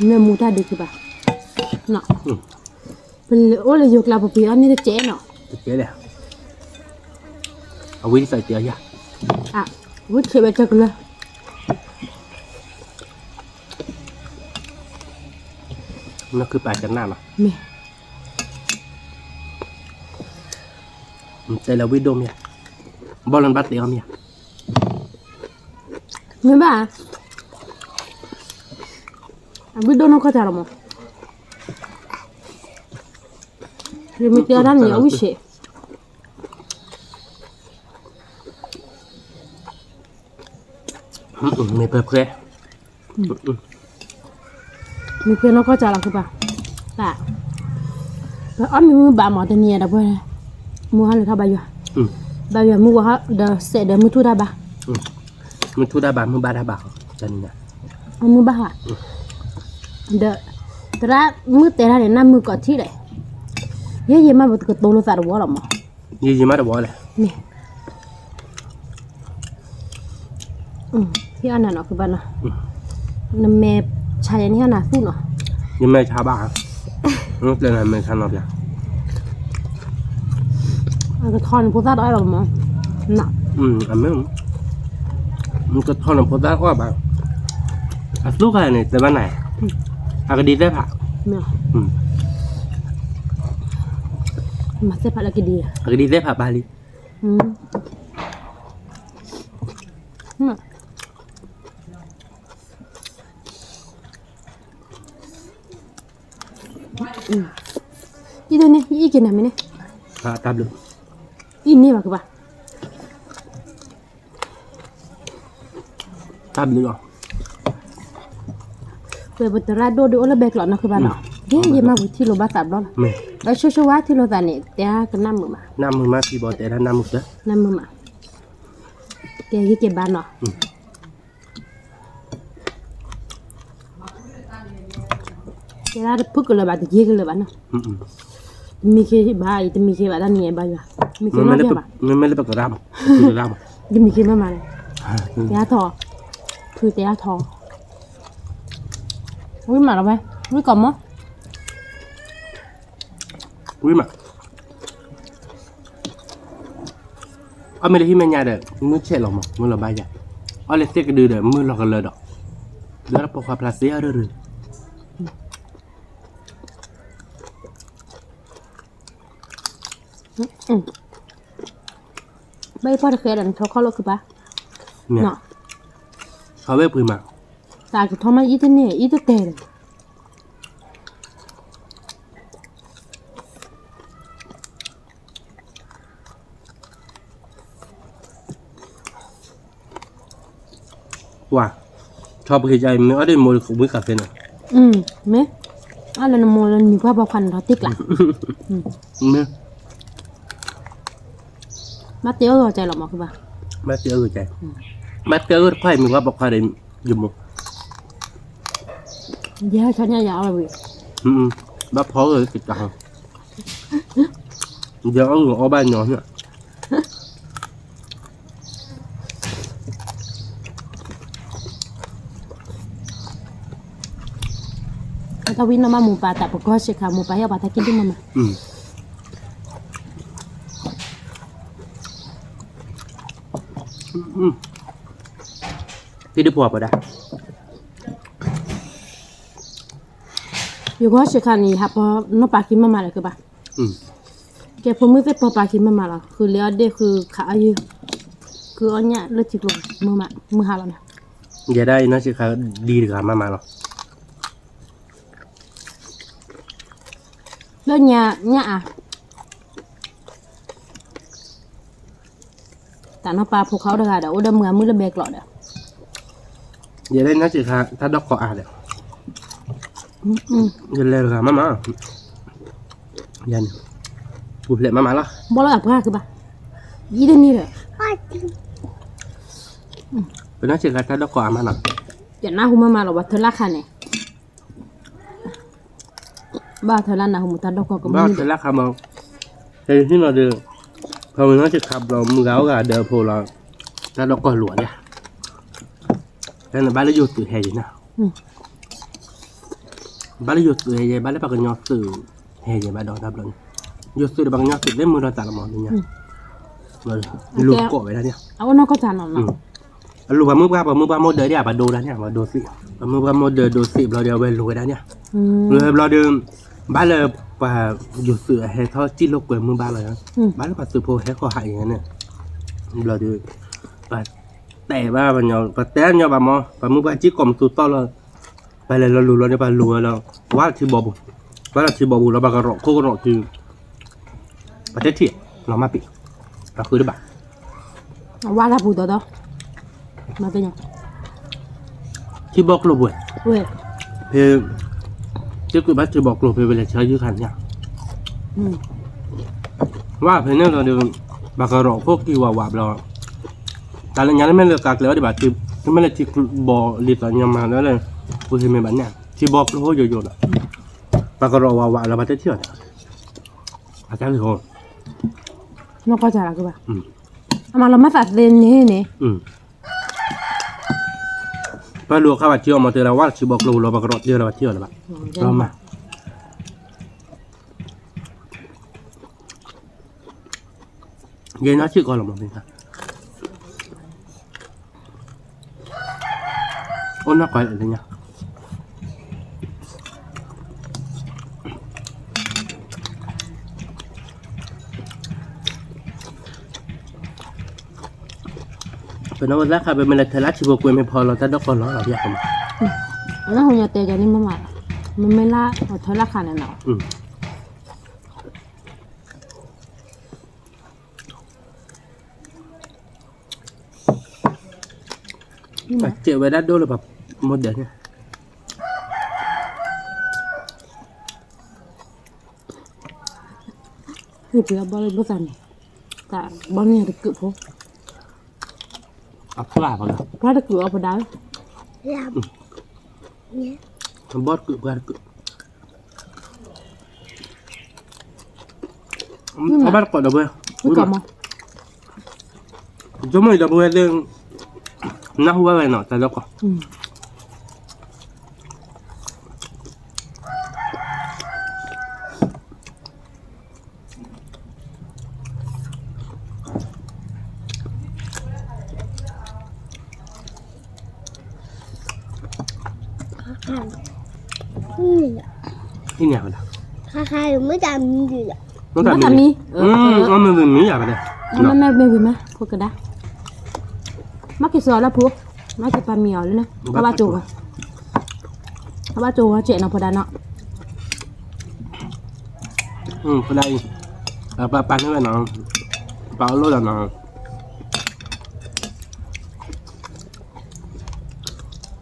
เนื้อหมูท่าดีคือป่ะเนาะเป็นโอ้เลยยกลาปปีอันนี้จะเจ๊เนาะ เจ๊เลยเอาวิ่งใส่เตี๋ยยะ อ่ะวุ้นเขียนไปจักเลย นั่นคือแปลกกันหน้าเนาะ เมย์ แต่เราวิ่งดมเนี่ยบอลลันบัตเตี๋ยเนี่ย เมย์บ้าวิดีโอน้องก็จะรำมั้งเรื่องมีเตียรันเนี่ยวิเศษ ไม่เปิดเผย มีเพื่อนน้องก็จะรำคือป่ะแต่แล้วอ้อมมีมือบาหมอตัวนี้ดับเบิ้ลมือหันเลยท่าใบอยู่ใบอยู่มือว่าเดเสเดมือทุดาบะ มันทุดาบามือบาดาบาจันเนี่ย มือบ้าเดแต่ละมือแต่ละเนี่ยน้ำมือกอดที่เลยเยอะๆมาบอกกระตุ้นเราสารวัตรหรอมั้ง ยี่มาดบอเลย นี่ที่อันนั้นเนาะคือบ้านเนาะน้ำแม่ชายนี่ขนาดสู้เนาะ ยี่ไม่ชาบ้านั่นเป็นอะไรไม่ทันหรอกจ้ะ อันก็ทอนพูดซาด้อยหรอมั้งน่ะ อันนั้นมันก็ทอนพอได้ว่าบ้างอัดลูกอะไรเนี่ยแต่บ้านไหนอากาศดีได้ผ่า เนี่ยมาเสพอะไรกันดีอ่ะ อากาศดีได้ผ่าบาลี น่ะอีตัวนี้อีกินอะไรไหมเนี่ย ตาบลู อีนี่มาคือป่ะ ตาบลูอ่ะ เปิดประตูร้านดูโอละเบกหลอนนะคือบ้านเนาะเยี่ยมมากที่โรบัสตับดอล ไม่ แล้วชัวร์ที่โรตาเนี่ยแต่ก็น้ำมือมา น้ำมือมาพี่บอกแต่ถ้าน้ำมือเด้อ น้ำมือมาแกยี่เก็บบ้านเนาะแกได้พึกกันเลยบ้านแต่ยี่กันเลยบ้านเนาะมีแค่บ้านแต่มีแค่บ้านนี่บ้านอยู่มีแค่ มัน มา ไม่ได้ เดียวบ้าน มันไม่ได้ประกอบรำรำ ยังมีแค่มาเลยแต่ทอคือแต่ทอวิ่งมาแล้วไหมวิ่งก่อนมั้ง วิ่งมาเอาไม่ได้ที่แม่ยาเด้อมือเช็ดหรอกมั้งมือเราใบใหญ่เอาเลยเสียกระดือเด้อมือเรากันเลยดอกเดี๋ยวเราปอกความพลาสติกเด้อเลย ใบพ่อตะเคียนเขาเข้ารถคือปะ เนี่ย เนาะ เขาเว้ยปืนมา ตากับทอมาอีตัวเนี่ยอีตัวเตะเลย ว่าชอบไปใจมันเอาได้โมลมือกับเฟนอ่ะ ไหมอะไรนะโมลันมีว่าบางพันเขาติ๊กละ เนี่ย มาเตี้ยวรอใจหรอมาคือปะ แม่เตี้ยใจแม่เตี้ยค่อยมีว่าบอกใครได้ยุ่ม เดี๋ยวฉันยาวๆเลย บ้าพอเลยติดตังเดี๋ยวเอาหนูเอาบ้านย้อนเนี่ย ถ้าวินน้ำมาหมูปลาแต่ปกติเช็คค่ะหมูปลาเยอะปลาตะกินด้วยมาที่ได้ผัวปะได้ อยู่ก็เช็คค่ะนี่ครับพอน้องปลากินมาเลยคือปะแกพอมือเสร็จพอปลากินมาแล้วคือเลี้ยเด็กคือขาอยู่ คืออันเนี้ยเลือดจิกลงมือหาเราเนี่ย อย่าได้นะสิครับดีหรือครับมาหรอ เลือดเนี่ยอ่ะแต่น้องปลาพวกเขาเด้อเดี๋ยวอุดมเมืองมือละเบกหลอดเด้อ อย่าได้นะสิครับถ้าดอกก็อาดเดี๋ยวอย่าเลยครับมายันบุบเละมาแล้ว บ่ละอับก็คือปะยี่เดนี่เด้อ พ่อจริง เป็นนะสิครับถ้าดอกก็อามาหน่อย อย่าหน้าหูมาหรอกว่าเธอรักค่ะเนี่ยบ้าเธอรักนะหูตาดอกก็ บ้า มี เสร็จแล้วครับมองเฮ้ยที่เราเดินพอมันน่าจะขับเรามือเขากับเดินโผล่เราถ้าดอกก็หลวเนี่ยแล้วบ้านเราอยู่ตื่นเฮยนะบ้านเราอยู่ตื่นเฮยบ้านเราปากกันยอตื่นเฮยบ้านดอกทับเลยอยู่ตื่นบางยอตื่นได้มือเราตัดละหมอนเนี่ยลูกโกะไปแล้วเนี่ย เอาน้องก็จานน ลูกมือบ้าโมเดอร์เนี่ยมาดูแล้วเนี่ยมาดูสิมือบ้าโมเดอร์ดูสิเราเดี๋ยวไปรู้ได้เนี่ยเราเดินบ้านเราป่าอยู่เสือให้เขาจิ้นลูกเกลือมือบ้านเลยนะบ้านเราป่าสืบโพให้เขาหายอย่างนั้นเนี่ยเราเดินป่าแต่ว่ามันเนาะป่าแต่เนาะป่ามือบ้าจิ้นกลมตัวต้อเราไปเลยเรารู้เราเนี่ยป่ารู้เราว่าที่บอบุเราป่ากระรอกโคกระรอกคือประเทศที่เรามาปิเราคือได้ป่ะ ว่าละปูตัวมาเป็นยัง ที่บอกเราบ่อย เว้ย เพลที่กูบัดจะบอกเราเพลเวลาใช้ยืดขันเนี่ยว่าเพลเนี่ยเราเดินบากระรอกพวกที่ว่าเราแต่ละอย่างไม่เลือกกักแล้วดิบัดที่ไม่ได้ที่บอลิตอนยามาแล้วเลยกูเห็นไม่บัดเนี่ยที่บอกเราโยโย่ละบากระรอกว่าเราไปเที่ยวอาจารย์คือโห น้องก็จานละคือปะมาเรามาตัดเลนนี่นี่ ป้าลูกข้าวเที่ยวมาเจอเราว่าที่บอกเราบากระรอกเที่ยวเราเที่ยวแล้วบ้างเรามาเย็นนะชื่อก่อนหรอมั้งพี่ครับโอ้น่าก่อยอะไรเนี่ยเป็นวันแรกค่ะเป็นเมล็ดเทลัสชิโบกุยไม่พอเราจะดอกก่อนแล้วเราอยากทำ แล้วหัวเตะจะนี่มามันไม่ละเธอรักค่ะเนี่ยเนาะ เจ็บไว้ด้านด้วยหรือแบบหมดเดี๋ยวนี้ คือเพื่อบอลลูสันแต่บอลเนี่ยตะกุพก เอาปลาไปเลย เพราะตะกุเอาไปได้ หลับเนี่ย บอสกึบกันกึบเอาบ้านก่อนเดี๋ยวเว้ย ไม่กลับมา จะไม่เดี๋ยวเว้ยเรื่องน่าหัวไปหน่อยแต่แล้วก็ นี่แหละ ที่เนี่ยมัน ใครๆไม่จำดีอ่ะ ต้อง ไม่ ทำ ทำ นี้ นี้ มันเป็นนี้อย่างไร ไม่วิมพูดกันได้มากี่ซอแล้วพูดมากี่ปลาเมียวเลยนะเพราะว่าจูเขาเจ๊นเอาพอดาเนาะ พอได้ปลาปันให้ไปหน่อยปลาโลดหน่อย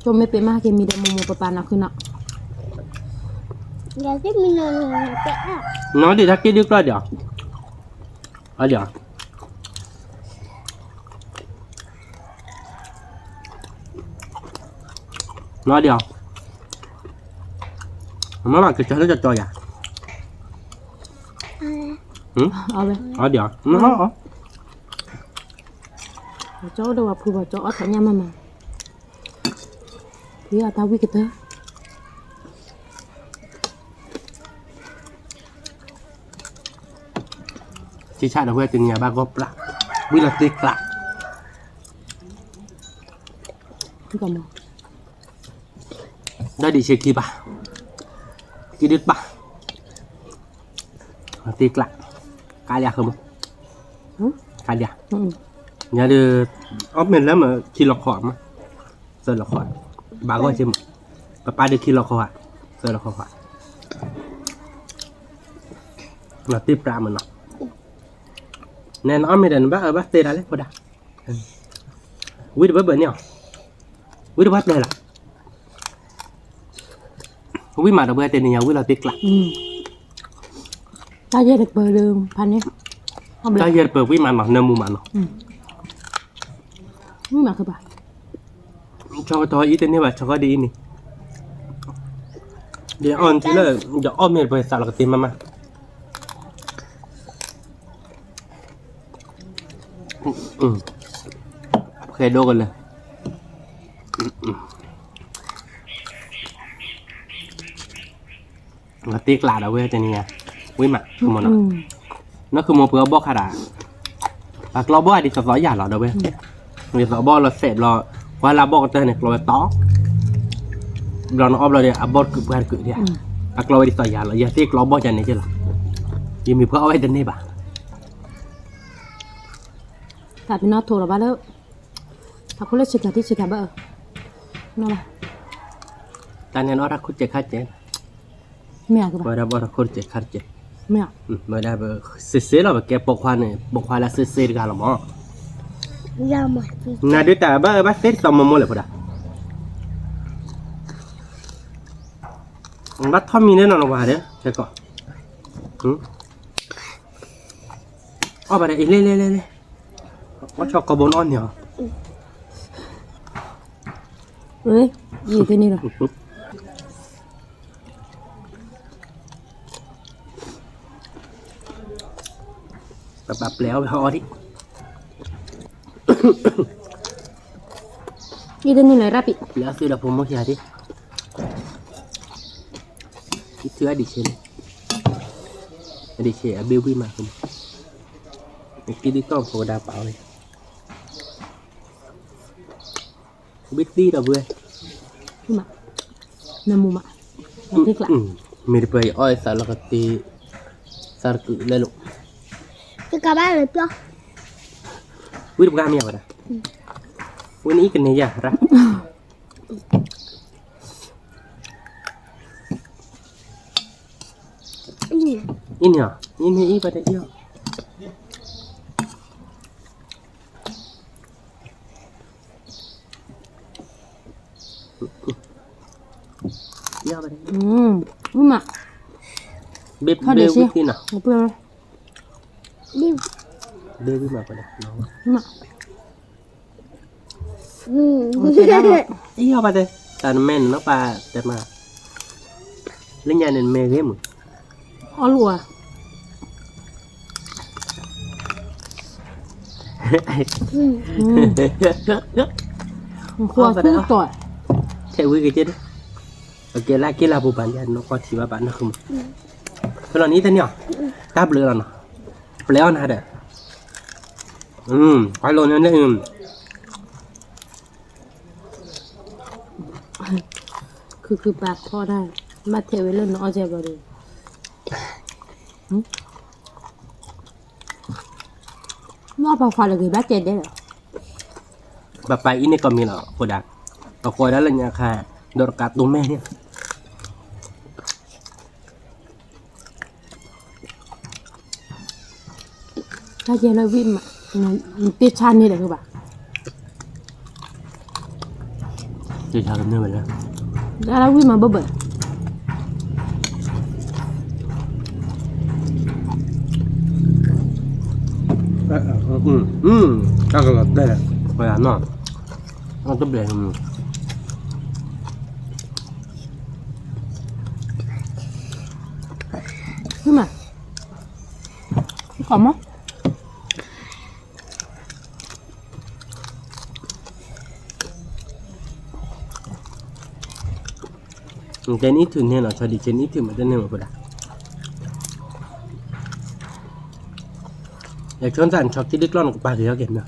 จมไม่เป็นมากกินมีแต่โมโมปลาเนาะคือเนาะ เดี๋ยวที่มีนอนเจ๊อ่ะ nói đi ra kia đi qua được ở được nói được mấy bạn cứ chơi nó cho tôi àเอาไป ở được nó เจ้าเดี๋ยวพูดว่าเจ้าเอาถังยามาพี่เอาตาวิกเตอร์ chỉ cha được quay từ nhà ba gốc lạ bây giờ tịch lạ พี่กลับมา đây đi chơi kia bà kia đứt bà tịch lạ cái gì không cái gì nhà đưa ốp mình lắm mà khi lọc khỏi mà giờ lọc khỏi bà gọi chứ bà được khi lọc khỏi giờ lọc khỏi là tiếp ra mà nó nên ốp mình bác ở bác tê đã lấy qua đã quý được bớt nhỉ quý được bớt đây là quý mà được bớt tên này quý là tiếc lại ta dễ được bờ đườngพันนี้ ta giờ bớt quý mà nó nêm mu mà nó ไม่มาคือป่ะ cho tôi ý tên này bà cho cái đi nè để on thì là giờ ôm mình phải sao là cái tiền mà ok đô gầnเลยlà tiếc lạ đâu quê trên này quý màคือมันnóคือmột bữa bóc khá đã và lo bóc đi cho giỏi giả lọ đâu quê người giỏi bóc là sẹp lọ qua là bóc tên này lọ tóเราเอาเราเนี่ยอับบอสคือการเกิดเนี่ยอักเราไปต่อยาเราอย่าที่เราบอสจันนี่ใช่หรอยังมีเพื่อเอาไว้ดันนี่ป่ะ แต่พี่น้องโทรเราบ้าแล้วถ้าคุณเล่นชิคกี้ที่ชิคกี้เบอร์นั่นแหละ ตอนนี้เรารักคุณเจ้าข้าเจ้ ไม่อยากคือ เมื่ ป่ะ อเราบอกรักคุณเจ้าข้าเจ้ ไม่อยาก เมื่อได้แบบเสียเราแบบแกปกควานเนี่ยปกควานแล้วเสียกันหรอมั้ง ยาหมด น่าดูแต่บ้าบ้าเสียต่อมาหมดเลยพอดาบัดทอมมีแน่นอนว่าเด้อใช่ก่อนอ๋อไปเลยเล่ว่าชอบกระบอนอ่อนเนี่ย เอ้ยยี่ตัวนี้เหรอ แบบแล้วพอดิ ยี่ตัวนี้เลยรับอีก แล้วซื้อแล้วผมมาเขียนดิคิดเชื่อดิเชนดิเชนบิวบี้มาคุณกินดิต้องโซดาเปล่าเลยบิดดี้เราเบื่อ นี่มาน้ำมูมาน้ำพริกละ มีไปอ้อยสารคดีสารกุเลยลูก จะกลับบ้านเลยเปล่า วิธีการมีอะไรวันนี้กันเนี่ยรัก ini ya ini pada dia dia pada นี่มา beb Thôi để beb xem. ini Một bữa ดิว beb ini apa dahนี่มา Ừ. Ủa, chị đã rồi. iya pada tan men nó pa tema lên nhà nên mê game อ๋อรัวครัวขึ้นต่อย chạy quy cái chết đấy ok là kia là bộ bản nhân nó có chỉ ba bản nó không cái là ní thế nhở táp lửa là nó léo này đấy quay lộn nữa đấy คือปากพอได้มาเทไว้เล่นน้องเจ็บเลยว่าปากควายเลยบ้าเจ็ดได้เหรอ bapak ini kami lah kodak aku adalah nyaka dorkat domeh nih ถ้าเจแล้ววิ่งอ่ะติดชันนี่แหละคือแบบ jadi cara ni mana แล้ววิ่งมาเบื่อ kalau ada kayak no itu boleh ขึ้นมาขอมั้ง Jen itu nih loh, jadi jen itu macam ni apa dah? Ya contoh an chọc cái lon của bà thì nó kìa nè.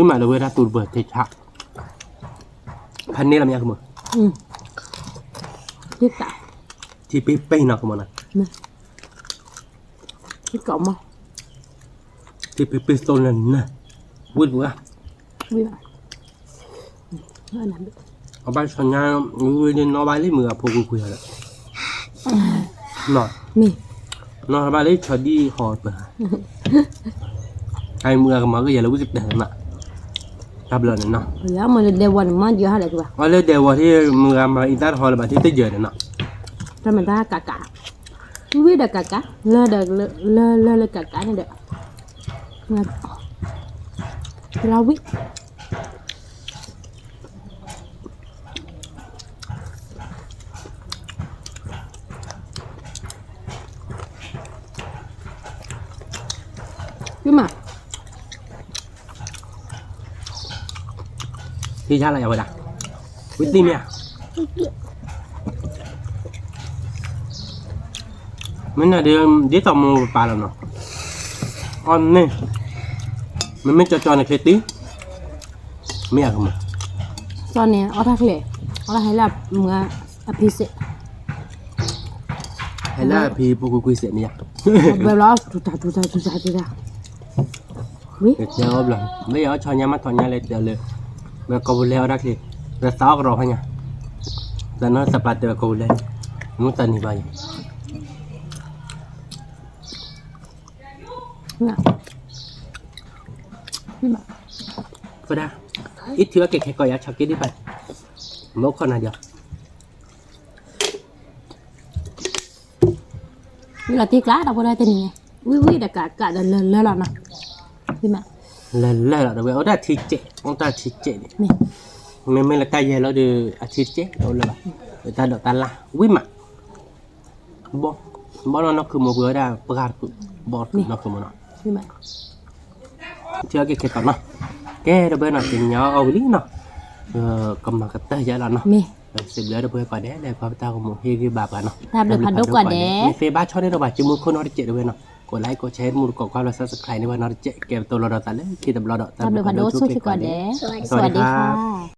Ui mà là vừa ra tụt vừa thịt hạt. Phần này làm gì không? Biết tạ. Thì pe nào không mà. Nè. Biết cậu mà. Thì pe stone là nè. Vui quá. Biết ạ. Nó làm được. Ở bên sân nhà người nên nó bay lấy mưa phụ quỳ rồi. Nọ. Mì. Nó bay lấy cho đi họ bờ. Ai mưa mà cái giờ là cái gì mà. Đáp lời nè. Dạ mà đều quần mà giờ hai lại kìa. Ở đây đều thì mưa mà ít ra họ là bà thì tới giờ này nọ. Cho mình ta cả. Không biết được cả. Lơ cả này được. Nè. Rau biết. Cái mà Thì ra lại rồi đã. Quyết tim nha. Mình là đi tàu bà là nó. Con nè. Mình mới cho này cái tí. Mẹ không mà. cho nè ở thác lệ ở hay là mga apise Hay là thì bố quý sẽ nha. bây giờ tụt ra biết Được chưa lần. Bây giờ cho nhà mắt thọ nhà lên chờ lệ. Mà cầu leo đắc thì. Rồi sáu rồi nha. Rồi nó sắp lại từ cầu lên. Muốn tên thì bao nhiêu. nè nhưng mà Có đa. Ít thứ cái coi cho cái đi bạn. Mỗi con nào được. như là tiếc lá đâu có đây tên này quý là cả lần là nè nhưng mà Lần là được ở đây thịt chết. Ông ta thịt chết. nè Mình là tay nó được thịt chết. Đâu là người ta đọc ta là quý mà. Bó nó cứ một bữa ra. Bó nó cứ một nó. nhưng mà Chưa cái còn nó. Cái đó bên nào thì nhỏ ấu lý nó. Cầm mà cái tay ra là nó. nè Sẽ bữa đó bữa quả đế để qua tao một hi bà nó. làm được hạt đậu quả đẻ Phê ba cho nên đâu bà chỉ muốn khôn nó chạy được bên nó. Của lại của chế một cỏ qua là subscribe nên nó chạy kèm tôi lo đào tán đấy khi tập lo đào tán. làm được hạt đậu số quả đẻ สวัสดีค่ะ